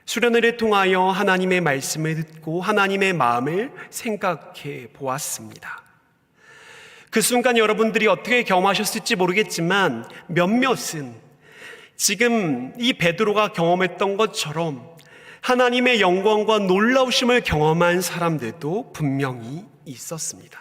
수련회를 통하여 하나님의 말씀을 듣고 하나님의 마음을 생각해 보았습니다. 그 순간 여러분들이 어떻게 경험하셨을지 모르겠지만 몇몇은 지금 이 베드로가 경험했던 것처럼 하나님의 영광과 놀라우심을 경험한 사람들도 분명히 있었습니다.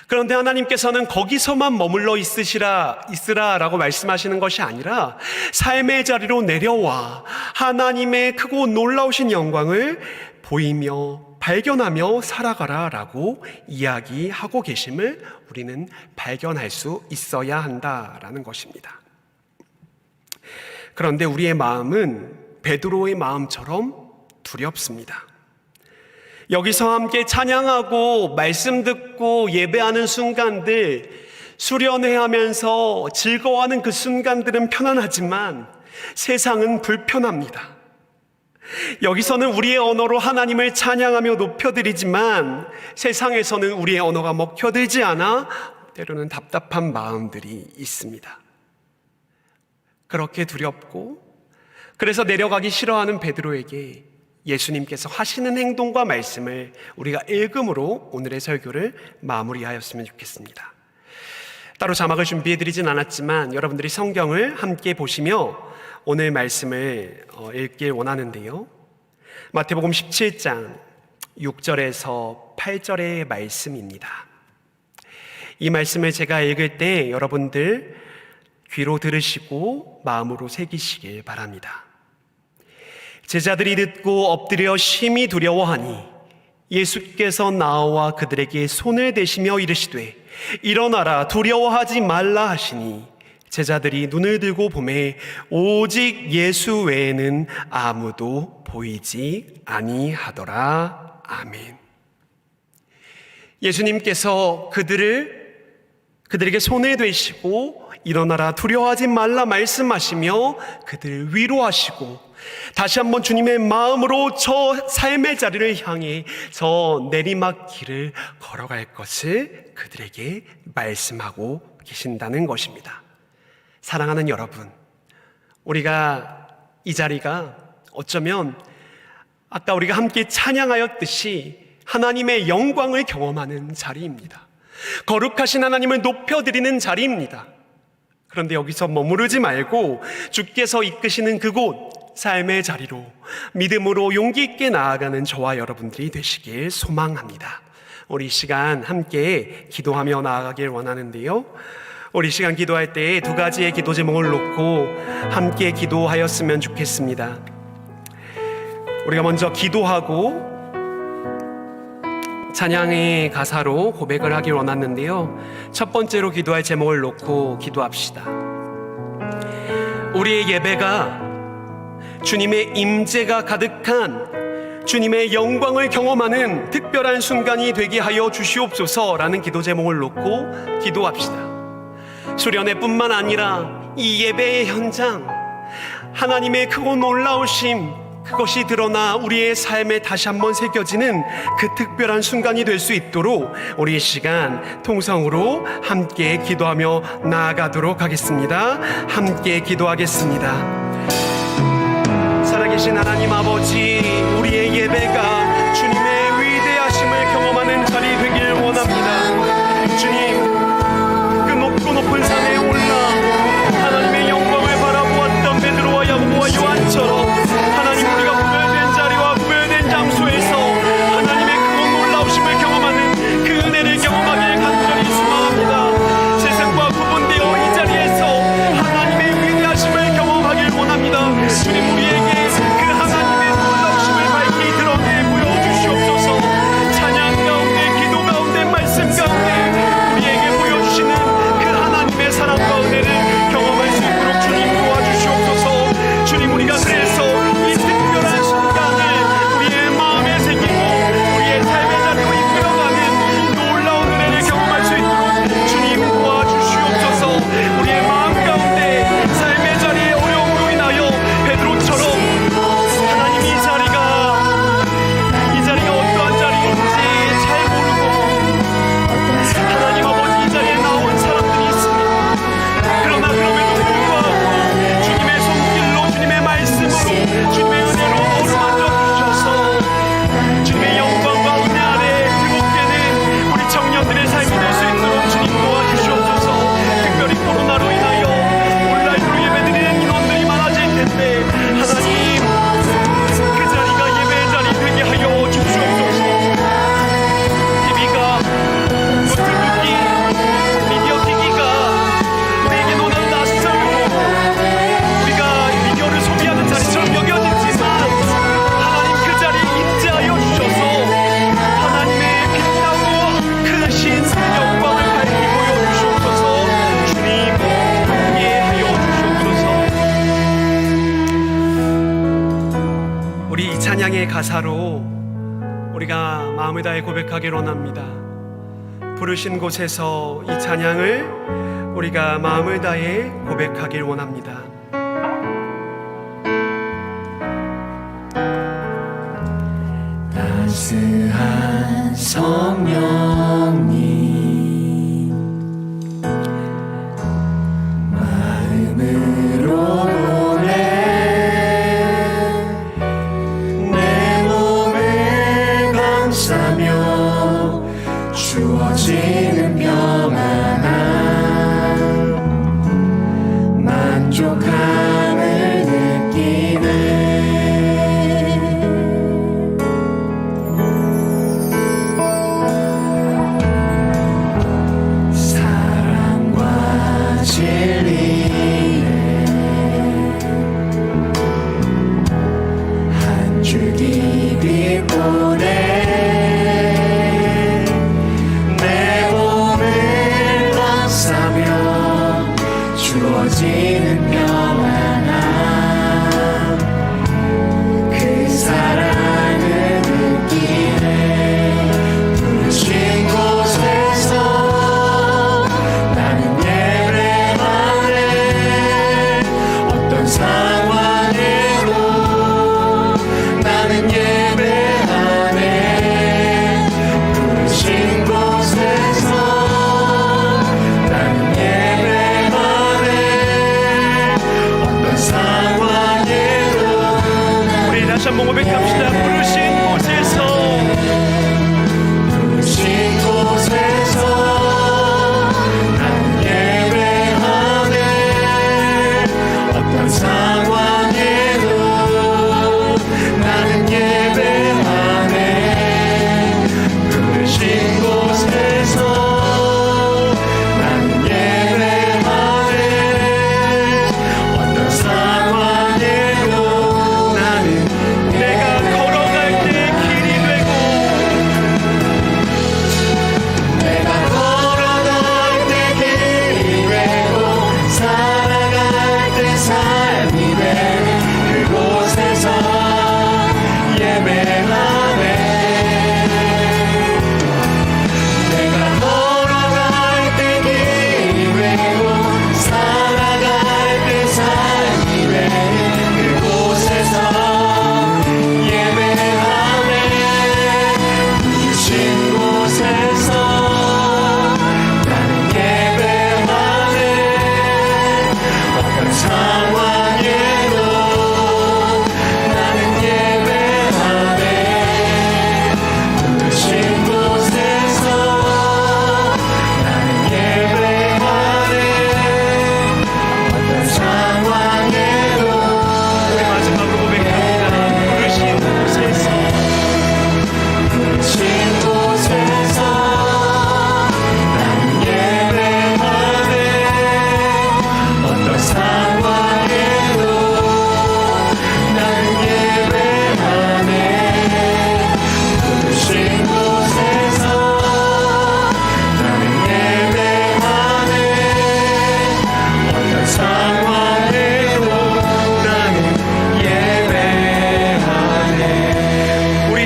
그런데 하나님께서는 거기서만 머물러 있으라라고 말씀하시는 것이 아니라 삶의 자리로 내려와 하나님의 크고 놀라우신 영광을 보이며 발견하며 살아가라라고 이야기하고 계심을 우리는 발견할 수 있어야 한다라는 것입니다. 그런데 우리의 마음은 베드로의 마음처럼 두렵습니다. 여기서 함께 찬양하고 말씀 듣고 예배하는 순간들, 수련회하면서 즐거워하는 그 순간들은 편안하지만 세상은 불편합니다. 여기서는 우리의 언어로 하나님을 찬양하며 높여드리지만 세상에서는 우리의 언어가 먹혀들지 않아 때로는 답답한 마음들이 있습니다. 그렇게 두렵고 그래서 내려가기 싫어하는 베드로에게 예수님께서 하시는 행동과 말씀을 우리가 읽음으로 오늘의 설교를 마무리하였으면 좋겠습니다. 따로 자막을 준비해드리진 않았지만 여러분들이 성경을 함께 보시며 오늘 말씀을 읽길 원하는데요. 마태복음 17장 6절에서 8절의 말씀입니다. 이 말씀을 제가 읽을 때 여러분들 귀로 들으시고 마음으로 새기시길 바랍니다. 제자들이 듣고 엎드려 심히 두려워하니 예수께서 나와 그들에게 손을 대시며 이르시되 일어나라 두려워하지 말라 하시니 제자들이 눈을 들고 보매 오직 예수 외에는 아무도 보이지 아니하더라. 아멘. 예수님께서 그들에게 손을 대시고 일어나라 두려워하지 말라 말씀하시며 그들을 위로하시고 다시 한번 주님의 마음으로 저 삶의 자리를 향해 저 내리막길을 걸어갈 것을 그들에게 말씀하고 계신다는 것입니다. 사랑하는 여러분, 우리가 이 자리가 어쩌면 아까 우리가 함께 찬양하였듯이 하나님의 영광을 경험하는 자리입니다. 거룩하신 하나님을 높여드리는 자리입니다. 그런데 여기서 머무르지 말고 주께서 이끄시는 그곳 삶의 자리로 믿음으로 용기 있게 나아가는 저와 여러분들이 되시길 소망합니다. 우리 시간 함께 기도하며 나아가길 원하는데요. 우리 시간 기도할 때 두 가지의 기도 제목을 놓고 함께 기도하였으면 좋겠습니다. 우리가 먼저 기도하고 찬양의 가사로 고백을 하길 원하는데요. 첫 번째로 기도할 제목을 놓고 기도합시다. 우리의 예배가 주님의 임재가 가득한 주님의 영광을 경험하는 특별한 순간이 되게 하여 주시옵소서라는 기도 제목을 놓고 기도합시다. 수련회뿐만 아니라 이 예배의 현장, 하나님의 크고 놀라우심, 그 그것이 드러나 우리의 삶에 다시 한번 새겨지는 그 특별한 순간이 될 수 있도록 우리 이 시간 통성으로 함께 기도하며 나아가도록 하겠습니다. 함께 기도하겠습니다. 살아계신 하나님 아버지, 우리의 예배가 주님의 위대하심을 경험하는 자리 되길 원합니다. 주님, 그 높고 높은 산에 올라 하나님의 영광을 바라보았던 베드로와 야고보와 요한처럼 하나님, 우리가 구별된 자리와 구별된 장소에서 하나님의 그 놀라우심을 경험하는 그 은혜를 경험하길 간절히 소망합니다. 세상과 구분되어 이 자리에서 하나님의 위대하심을 경험하길 원합니다. 주님, 우리에게 그 하나님의 놀라우심을 밝히 드러내 보여주시옵소서. 찬양 가운데, 기도 가운데, 말씀 가운데 우리에게 보여주시는 그 하나님의 사랑과 은혜를 경험할 수 있도록 주님 도와주시옵소서. 주님, 우리가 그래서 이 특별한 순간을 우리의 마음에 새기고 우리의 삶의 자리로 이끌어가는 놀라운 은혜를 경험할 수 있도록 주님 도와주시옵소서. 우리의 마음 가운데 삶의 자리에 어려움으로 인하여 베드로처럼 하나님, 이 자리가 어떠한 자리인지 잘 모르고 하나님 아버지, 이 자리에 나온 사람들이 있습니다. 그러나 그럼에도 불구하고 주님의 손길로, 주님의 말씀으로, 주님의 은혜로 어루만져 주셔서 주님의 영광과 은혜 아래 회복되는 우리 청년들의 삶이 될 수 있도록 주님 도와주시옵소서. 특별히 코로나로 인하여 온라인으로 예배드리는 인원들이 많아질 텐데 하나님, 그 자리가 예배의 자리 되게 하여 주시옵소서. TV가, 노트북이, 미디어 기기가 우리에게 너무나 낯설고 우리가 미디어를 소비하는 자리처럼 여겨지지만 하나님, 그 자리에 임재하여 주셔서 하나님의 빛나고 크신 영광을 밝히 보여주시옵소서. 주님, 이해하여 주시옵소서. 우리 이 찬양의 가사로 우리가 마음을 다해 고백하기를 원합니다. 부르신 곳에서 이 찬양을 우리가 마음을 다해 고백하길 원합니다. 따스한 성령님, 마음으로 보내 내 몸을 감싸며 주어지는 평안함, 만족함을 느끼네. 사랑과 진리에 한 줄기 빛 보내 내 몸을 감싸며 주어지는 평안함, 그 사랑을 느끼네. 부르신 곳에서 나는 예배하네. 어떤 상황에도 나는 예배하네. 부르신 곳에서 나는 예배하네. 어떤 상황에도. 우리 다시 한번 고백합시다. 부르신 곳에서, 부르신 곳에서 나는 예배하네. 어떤 상황에도 나는 예배하네. 부르신 곳에서 나는 예배하네. 어떤 상황에도 나는 내가 걸어갈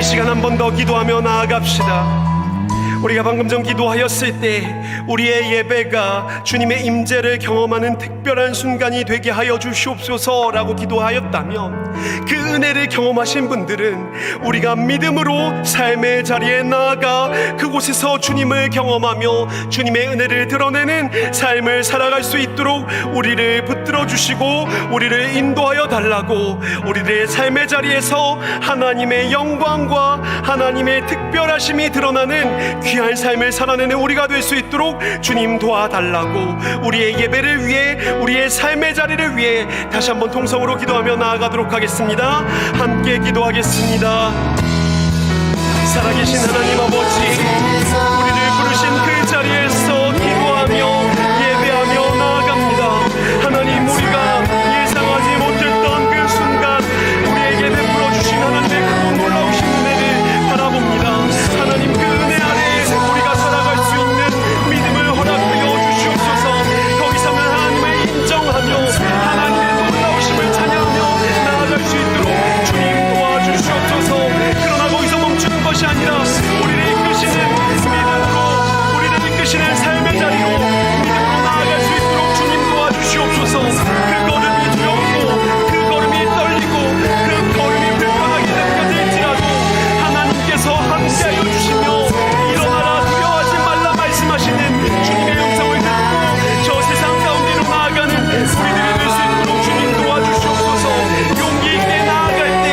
시간 한 번 더 기도하며 나아갑시다. 우리가 방금 전 기도하였을 때 우리의 예배가 주님의 임재를 경험하는 특별한 순간이 되게 하여 주시옵소서라고 기도하였다면, 그 은혜를 경험하신 분들은 우리가 믿음으로 삶의 자리에 나아가 그곳에서 주님을 경험하며 주님의 은혜를 드러내는 삶을 살아갈 수 있도록 우리를 붙들어 주시고 우리를 인도하여 달라고, 우리들의 삶의 자리에서 하나님의 영광과 하나님의 특별하심이 드러나는 귀한 삶을 살아내는 우리가 될 수 있도록 주님 도와달라고, 우리의 예배를 위해, 우리의 삶의 자리를 위해 다시 한번 통성으로 기도하며 나아가도록 하겠습니다. 함께 기도하겠습니다. 살아계신 하나님 아버지, 우리를 부르신 그 자리에서 기도하며 예배하며 나아갑니다. 하나님, 우리가 예상하지 못했던 그 순간 우리에게 베풀어 주신 하나님의 그 놀라우신 은혜를 바라봅니다. 하나님, 그 은혜 아래 우리가 살아갈 수 있는 믿음을 허락하여 주시옵소서. 거기서는 하나님을 인정하며 하나님의 놀라우심을 찬양하며 나아갈 수 있도록 주님 도와주시옵소서. 그러나 거기서 멈추는 것이 아니라 우리를 이끄시는 믿음으로, 우리를 이끄시는 삶의 자리로 믿음으로 나아갈 수 있도록 주님 도와주시옵소서. 그 걸음이 두렵고 그 걸음이 떨리고 그 걸음이 불편하게 느껴질지라도 하나님께서 함께하여 주시며 일어나라, 두려워하지 말라 말씀하시는 주님의 음성을 듣고 저 세상 가운데로 나아가는 우리들이 될 수 있도록 주님 도와주시옵소서. 용기 있게 나아갈 때,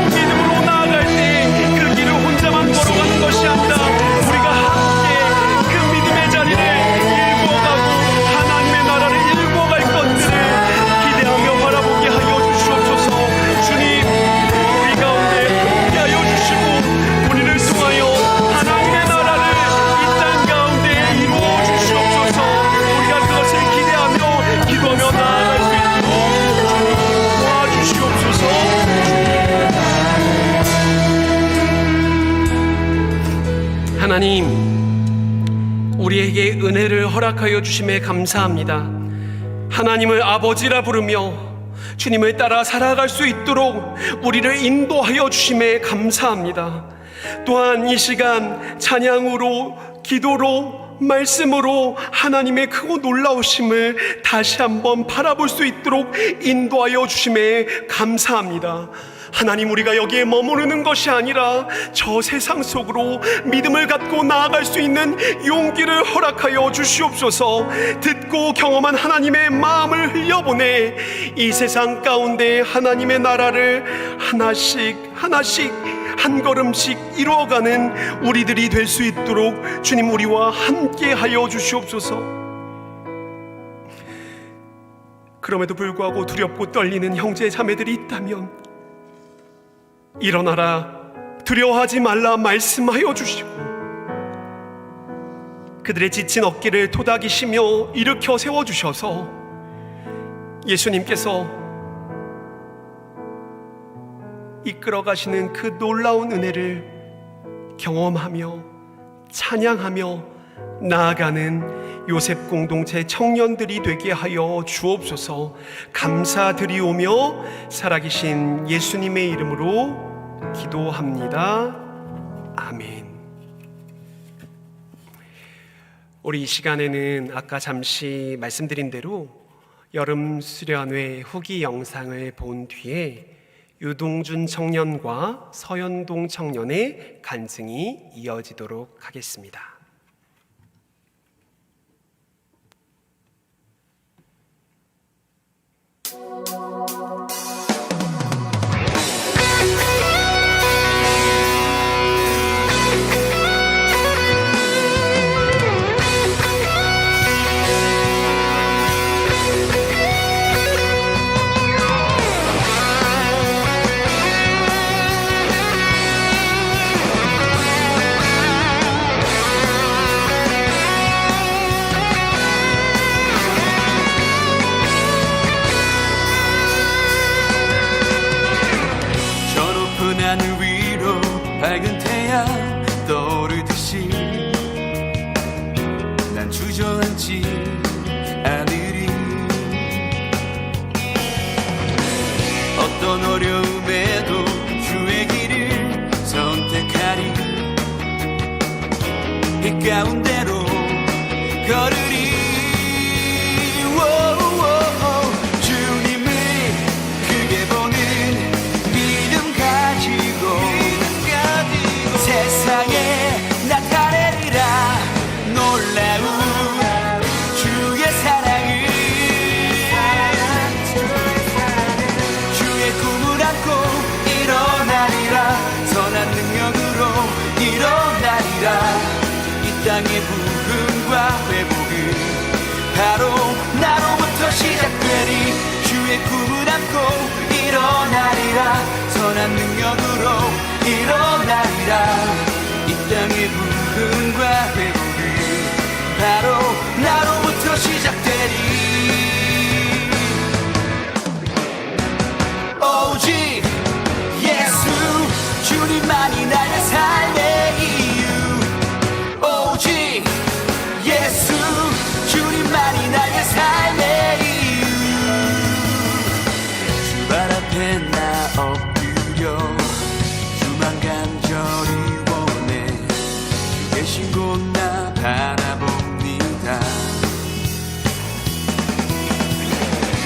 믿음으로 나아갈 때 그 길을 혼자만 걸어가는 것이 아니라 우리가 함께 그 믿음의 자리를 일구어가고 하나님의 나라를 일구어갈 것들을 기대하며 바라보게 하여 주시옵소서. 주님, 우리 가운데 함께하여 주시고 우리를 통하여 하나님의 나라를 이 땅 가운데 이루어 주시옵소서. 우리가 그것을 기대하며 기도하며 나아갈 수 있도록 도와주시옵소서. 하나님, 우리에게 은혜를 허락하여 주심에 감사합니다. 하나님을 아버지라 부르며 주님을 따라 살아갈 수 있도록 우리를 인도하여 주심에 감사합니다. 또한 이 시간 찬양으로, 기도로, 말씀으로 하나님의 크고 놀라우심을 다시 한번 바라볼 수 있도록 인도하여 주심에 감사합니다. 하나님, 우리가 여기에 머무르는 것이 아니라 저 세상 속으로 믿음을 갖고 나아갈 수 있는 용기를 허락하여 주시옵소서. 듣고 경험한 하나님의 마음을 흘려보내 이 세상 가운데 하나님의 나라를 하나씩 하나씩 한 걸음씩 이루어가는 우리들이 될 수 있도록 주님, 우리와 함께 하여 주시옵소서. 그럼에도 불구하고 두렵고 떨리는 형제 자매들이 있다면 일어나라, 두려워하지 말라 말씀하여 주시고 그들의 지친 어깨를 토닥이시며 일으켜 세워주셔서 예수님께서 이끌어가시는 그 놀라운 은혜를 경험하며 찬양하며 나아가는 요셉 공동체 청년들이 되게 하여 주옵소서. 감사드리오며 살아계신 예수님의 이름으로 기도합니다. 아멘. 우리 이 시간에는 아까 잠시 말씀드린 대로 여름 수련회 후기 영상을 본 뒤에 유동준 청년과 서현동 청년의 간증이 이어지도록 하겠습니다. 밝은 태양 떠오르듯이 난 주저앉지 않으리. 어떤 어려움에도 주의 길을 선택하 가운데로 걸으리. 주님을 크게 보는 믿음 가지고 세상에 나타내리라. 놀라운 주의 사랑을, 주의 꿈을 안고 일어나리라. 선한 능력으로 일어나리라. 이 땅의 부흥과 회복은 바로 나로부터 시작되리. 주의 꿈을 안고 일어나리라. 선한 능력으로 일어나리라. 이 땅의 부흥과 회복은 바로 나로부터 시작되리. 오직 예수 주님만이 나의 삶의 이유. 오직 예수 주님만이 나의 삶의 이유. 주발 앞에 나 엎드려 주만 간절히 원해. 주 계신 곳 나 바라봅니다.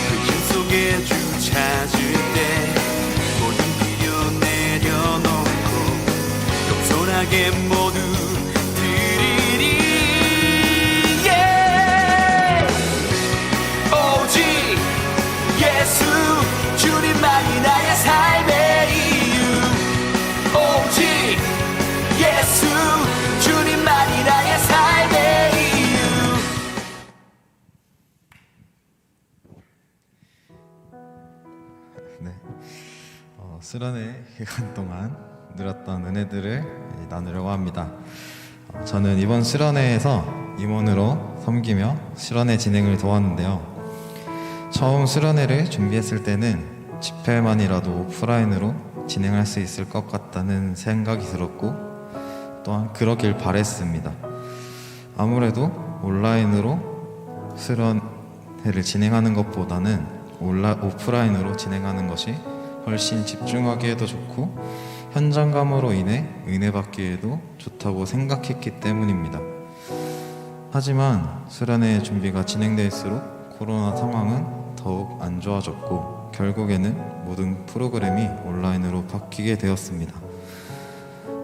근심 속에 주 찾을 때 모든 필요 내려놓고 겸손하게 모두 드리리. 오직 예수 주님만이 나의 삶의 이유. 오직 예수 주님만이 나의 삶의 이유. 네. 수련회 기간 동안 누렸던 은혜들을 나누려고 합니다. 저는 이번 수련회에서 임원으로 섬기며 수련회 진행을 도왔는데요. 처음 수련회를 준비했을 때는 집회만이라도 오프라인으로 진행할 수 있을 것 같다는 생각이 들었고 또한 그러길 바랬습니다. 아무래도 온라인으로 수련회를 진행하는 것보다는 오프라인으로 진행하는 것이 훨씬 집중하기에도 좋고 현장감으로 인해 은혜 받기에도 좋다고 생각했기 때문입니다. 하지만 수련회 준비가 진행될수록 코로나 상황은 더욱 안 좋아졌고 결국에는 모든 프로그램이 온라인으로 바뀌게 되었습니다.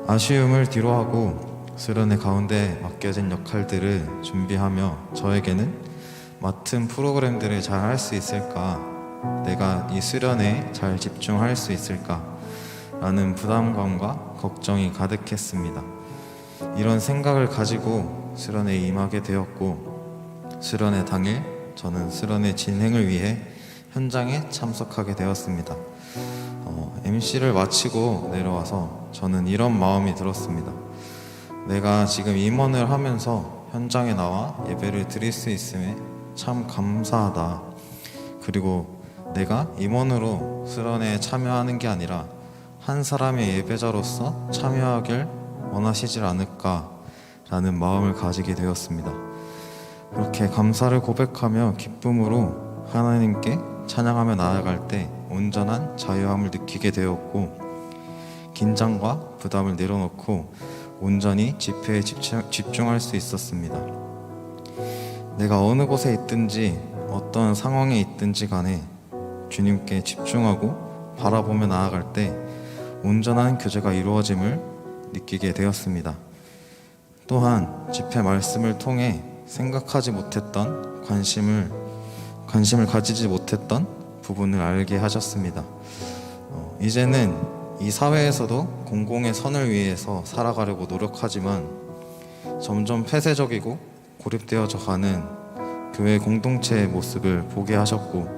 아쉬움을 뒤로하고 수련회 가운데 맡겨진 역할들을 준비하며 저에게는 맡은 프로그램들을 잘 할 수 있을까, 내가 이 수련회에 잘 집중할 수 있을까 라는 부담감과 걱정이 가득했습니다. 이런 생각을 가지고 수련회에 임하게 되었고 수련회 당일 저는 수련회 진행을 위해 현장에 참석하게 되었습니다. MC를 마치고 내려와서 저는 이런 마음이 들었습니다. 내가 지금 임원을 하면서 현장에 나와 예배를 드릴 수 있음에 참 감사하다. 그리고 내가 임원으로 수련회에 참여하는 게 아니라 한 사람의 예배자로서 참여하길 원하시질 않을까라는 마음을 가지게 되었습니다. 그렇게 감사를 고백하며 기쁨으로 하나님께 찬양하며 나아갈 때 온전한 자유함을 느끼게 되었고 긴장과 부담을 내려놓고 온전히 집회에 집중할 수 있었습니다. 내가 어느 곳에 있든지 어떤 상황에 있든지 간에 주님께 집중하고 바라보며 나아갈 때 온전한 교제가 이루어짐을 느끼게 되었습니다. 또한 집회 말씀을 통해 생각하지 못했던 관심을 가지지 못했던 부분을 알게 하셨습니다. 이제는 이 사회에서도 공공의 선을 위해서 살아가려고 노력하지만 점점 폐쇄적이고 고립되어져 가는 교회 공동체의 모습을 보게 하셨고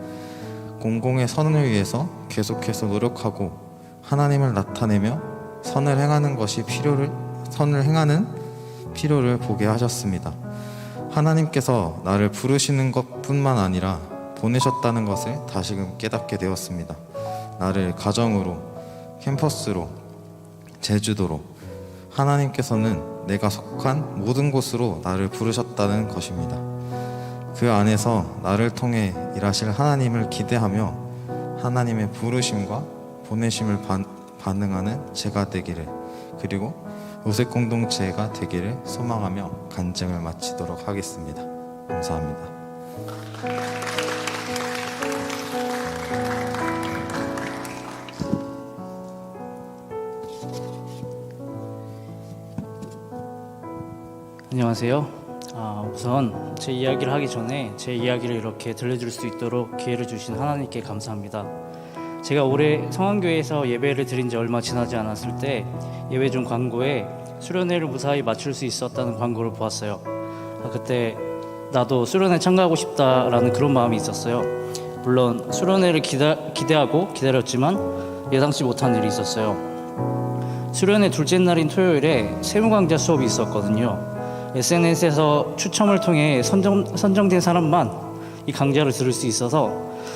공공의 선을 위해서 계속해서 노력하고 하나님을 나타내며 선을 행하는 필요를 보게 하셨습니다. 하나님께서 나를 부르시는 것뿐만 아니라 보내셨다는 것을 다시금 깨닫게 되었습니다. 나를 가정으로, 캠퍼스로, 제주도로 하나님께서는 내가 속한 모든 곳으로 나를 부르셨다는 것입니다. 그 안에서 나를 통해 일하실 하나님을 기대하며 하나님의 부르심과 보내심을 반응하는 제가 되기를, 그리고 요셉 공동체가 되기를 소망하며 간증을 마치도록 하겠습니다. 감사합니다. 안녕하세요. 우선 제 이야기를 하기 전에 제 이야기를 이렇게 들려줄 수 있도록 기회를 주신 하나님께 감사합니다. 제가 올해 성안교회에서 예배를 드린 지 얼마 지나지 않았을 때 예배 중 광고에 수련회를 무사히 마칠 수 있었다는 광고를 보았어요. 그때 나도 수련회 참가하고 싶다라는 그런 마음이 있었어요. 물론 수련회를 기대하고 기다렸지만 예상치 못한 일이 있었어요. 수련회 둘째 날인 토요일에 세무강좌 수업이 있었거든요. SNS에서 추첨을 통해 선정된 사람만 이 강좌를 들을 수 있어서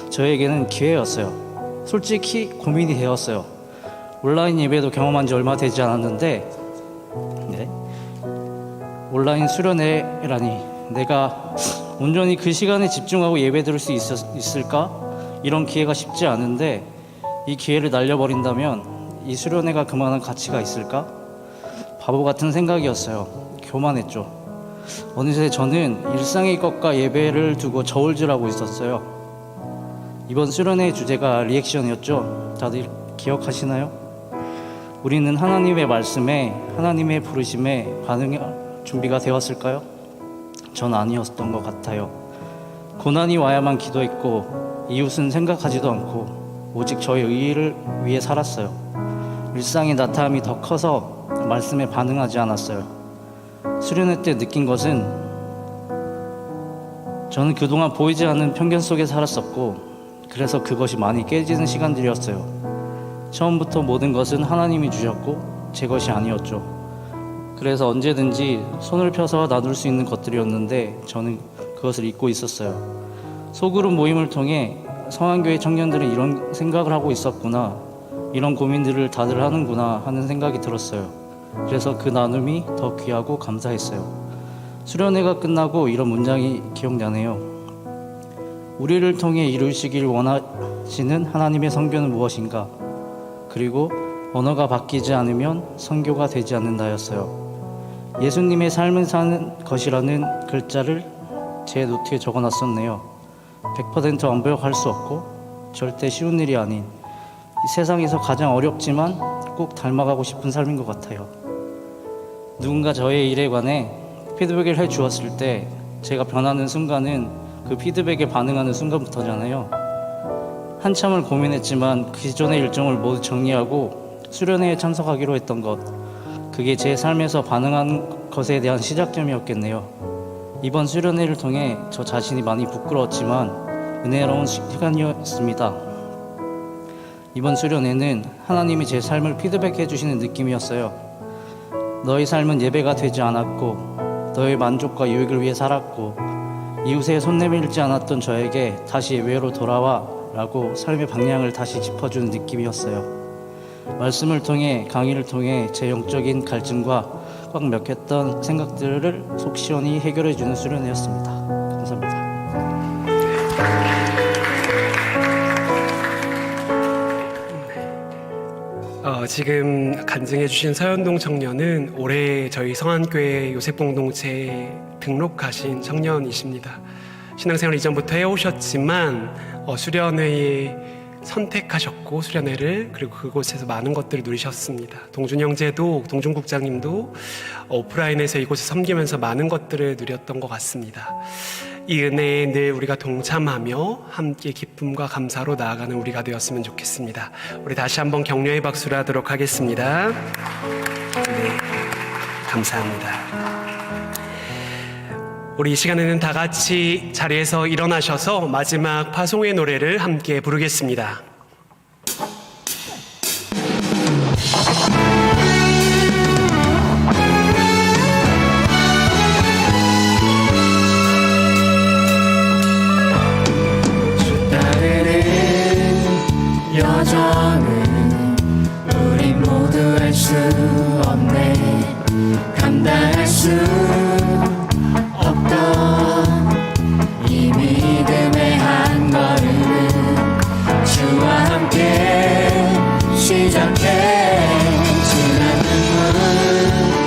저에게는 기회였어요. 솔직히 고민이 되었어요. 온라인 예배도 경험한 지 얼마 되지 않았는데 온라인 수련회라니 내가 온전히 그 시간에 집중하고 예배 들을 수 있을까? 이런 기회가 쉽지 않은데 이 기회를 날려버린다면 이 수련회가 그만한 가치가 있을까? 바보 같은 생각이었어요. 교만했죠. 어느새 저는 일상의 것과 예배를 두고 저울질하고 있었어요. 이번 수련회의 주제가 리액션이었죠. 다들 기억하시나요? 우리는 하나님의 말씀에, 하나님의 부르심에 반응할 준비가 되었을까요? 전 아니었던 것 같아요. 고난이 와야만 기도했고 이웃은 생각하지도 않고 오직 저의 의의를 위해 살았어요. 일상의 나타남이 더 커서 말씀에 반응하지 않았어요. 수련회 때 느낀 것은 저는 그동안 보이지 않는 편견 속에 살았었고 그래서 그것이 많이 깨지는 시간들이었어요. 처음부터 모든 것은 하나님이 주셨고 제 것이 아니었죠. 그래서 언제든지 손을 펴서 나눌 수 있는 것들이었는데 저는 그것을 잊고 있었어요. 소그룹 모임을 통해 성안교회 청년들은 이런 생각을 하고 있었구나, 이런 고민들을 다들 하는구나 하는 생각이 들었어요. 그래서 그 나눔이 더 귀하고 감사했어요. 수련회가 끝나고 이런 문장이 기억나네요. 우리를 통해 이루시길 원하시는 하나님의 선교는 무엇인가? 그리고 언어가 바뀌지 않으면 선교가 되지 않는다였어요. 예수님의 삶을 사는 것이라는 글자를 제 노트에 적어놨었네요. 100% 완벽할 수 없고 절대 쉬운 일이 아닌 이 세상에서 가장 어렵지만 꼭 닮아가고 싶은 삶인 것 같아요. 누군가 저의 일에 관해 피드백을 해주었을 때 제가 변하는 순간은 그 피드백에 반응하는 순간부터잖아요. 한참을 고민했지만 그 기존의 일정을 모두 정리하고 수련회에 참석하기로 했던 것, 그게 제 삶에서 반응한 것에 대한 시작점이었겠네요. 이번 수련회를 통해 저 자신이 많이 부끄러웠지만 은혜로운 시간이었습니다. 이번 수련회는 하나님이 제 삶을 피드백해 주시는 느낌이었어요. 너의 삶은 예배가 되지 않았고 너의 만족과 유익을 위해 살았고 이웃에 손 내밀지 않았던 저에게 다시 예배로 돌아와 라고 삶의 방향을 다시 짚어주는 느낌이었어요. 말씀을 통해, 강의를 통해 제 영적인 갈증과 꽉 막혔던 생각들을 속 시원히 해결해 주는 수련회였습니다. 감사합니다. 지금 간증해 주신 서현동 청년은 올해 저희 성안교회 요셉공동체에 등록하신 청년이십니다. 신앙생활 이전부터 해오셨지만 수련회에 선택하셨고 수련회를, 그리고 그곳에서 많은 것들을 누리셨습니다. 동준 형제도, 동준 국장님도 오프라인에서 이곳에 섬기면서 많은 것들을 누렸던 것 같습니다. 이 은혜에 늘 우리가 동참하며 함께 기쁨과 감사로 나아가는 우리가 되었으면 좋겠습니다. 우리 다시 한번 격려의 박수를 하도록 하겠습니다. 네, 감사합니다. 우리 이 시간에는 다 같이 자리에서 일어나셔서 마지막 파송의 노래를 함께 부르겠습니다. 여정은 우리 모두 할 수 없네. 감당할 수 없던 이 믿음의 한 걸음은 주와 함께 시작해. 지난 눈물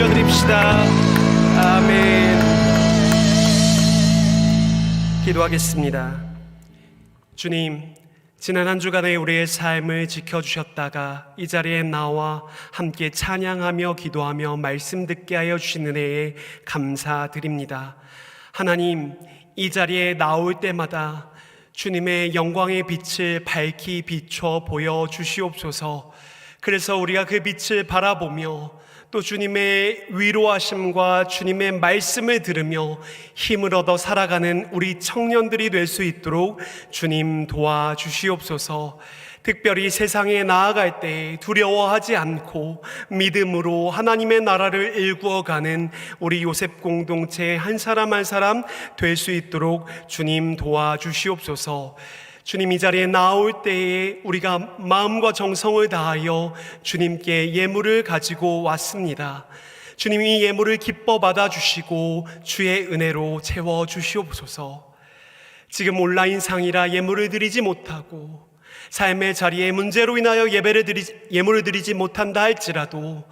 올려드립시다. 아멘. 기도하겠습니다. 주님, 지난 한 주간의 우리의 삶을 지켜주셨다가 이 자리에 나와 함께 찬양하며 기도하며 말씀 듣게 하여 주신 은혜에 감사드립니다. 하나님, 이 자리에 나올 때마다 주님의 영광의 빛을 밝히 비춰 보여 주시옵소서. 그래서 우리가 그 빛을 바라보며 또 주님의 위로하심과 주님의 말씀을 들으며 힘을 얻어 살아가는 우리 청년들이 될 수 있도록 주님 도와주시옵소서. 특별히 세상에 나아갈 때 두려워하지 않고 믿음으로 하나님의 나라를 일구어가는 우리 요셉 공동체 한 사람 한 사람 될 수 있도록 주님 도와주시옵소서. 주님, 이 자리에 나올 때에 우리가 마음과 정성을 다하여 주님께 예물을 가지고 왔습니다. 주님이 예물을 기뻐 받아주시고 주의 은혜로 채워주시옵소서. 지금 온라인상이라 예물을 드리지 못하고 삶의 자리에 문제로 인하여 예물을 드리지 못한다 할지라도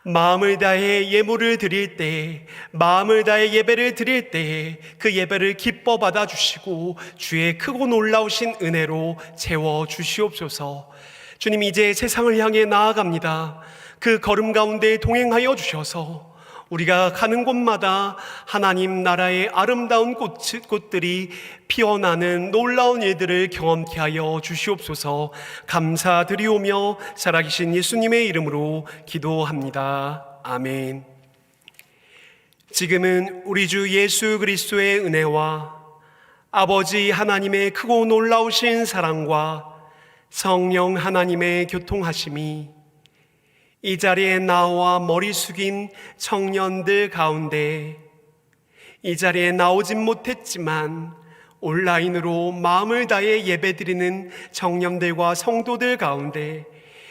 마음을 다해 예물을 드릴 때, 마음을 다해 예배를 드릴 때 그 예배를 기뻐 받아주시고 주의 크고 놀라우신 은혜로 채워주시옵소서. 주님, 이제 세상을 향해 나아갑니다. 그 걸음 가운데 동행하여 주셔서 우리가 가는 곳마다 하나님 나라의 아름다운 꽃들이 피어나는 놀라운 일들을 경험케 하여 주시옵소서. 감사드리오며 살아계신 예수님의 이름으로 기도합니다. 아멘. 지금은 우리 주 예수 그리스도의 은혜와 아버지 하나님의 크고 놀라우신 사랑과 성령 하나님의 교통하심이 이 자리에 나와 머리 숙인 청년들 가운데, 이 자리에 나오진 못했지만 온라인으로 마음을 다해 예배드리는 청년들과 성도들 가운데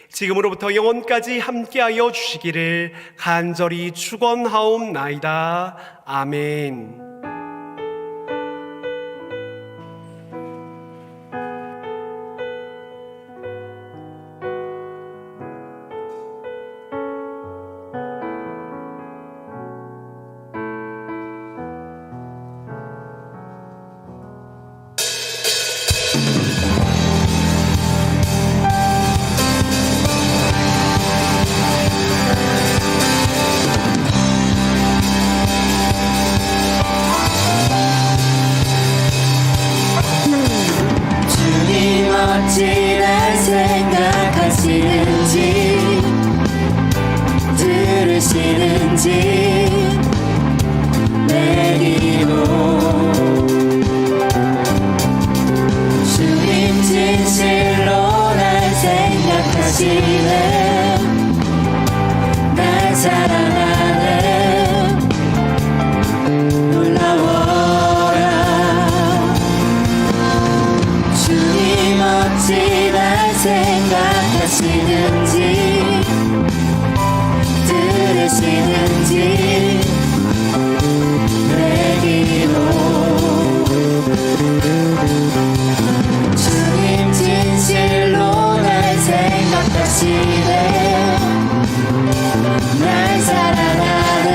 지금으로부터 영원까지 함께하여 주시기를 간절히 축원하옵나이다. 아멘. 어찌 날 생각하시는지 들으시는지 내 기도 주님 진실로 날 생각하시네 날 사랑하네 놀라워라 주님 어찌 날 생각하시는지 들으시는지 내 기도 주님 진실로 날 생각하시네 날 사랑하네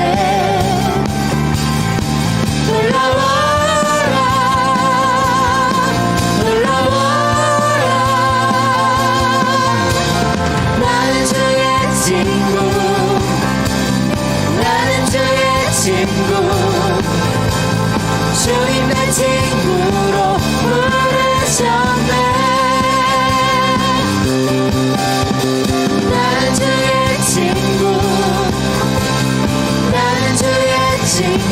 놀라워라 놀라워라 나는 주의 친구 나는 주의 친구 주님 내 친구로 부르셨네 나는 주의 친구 나는 주의 친구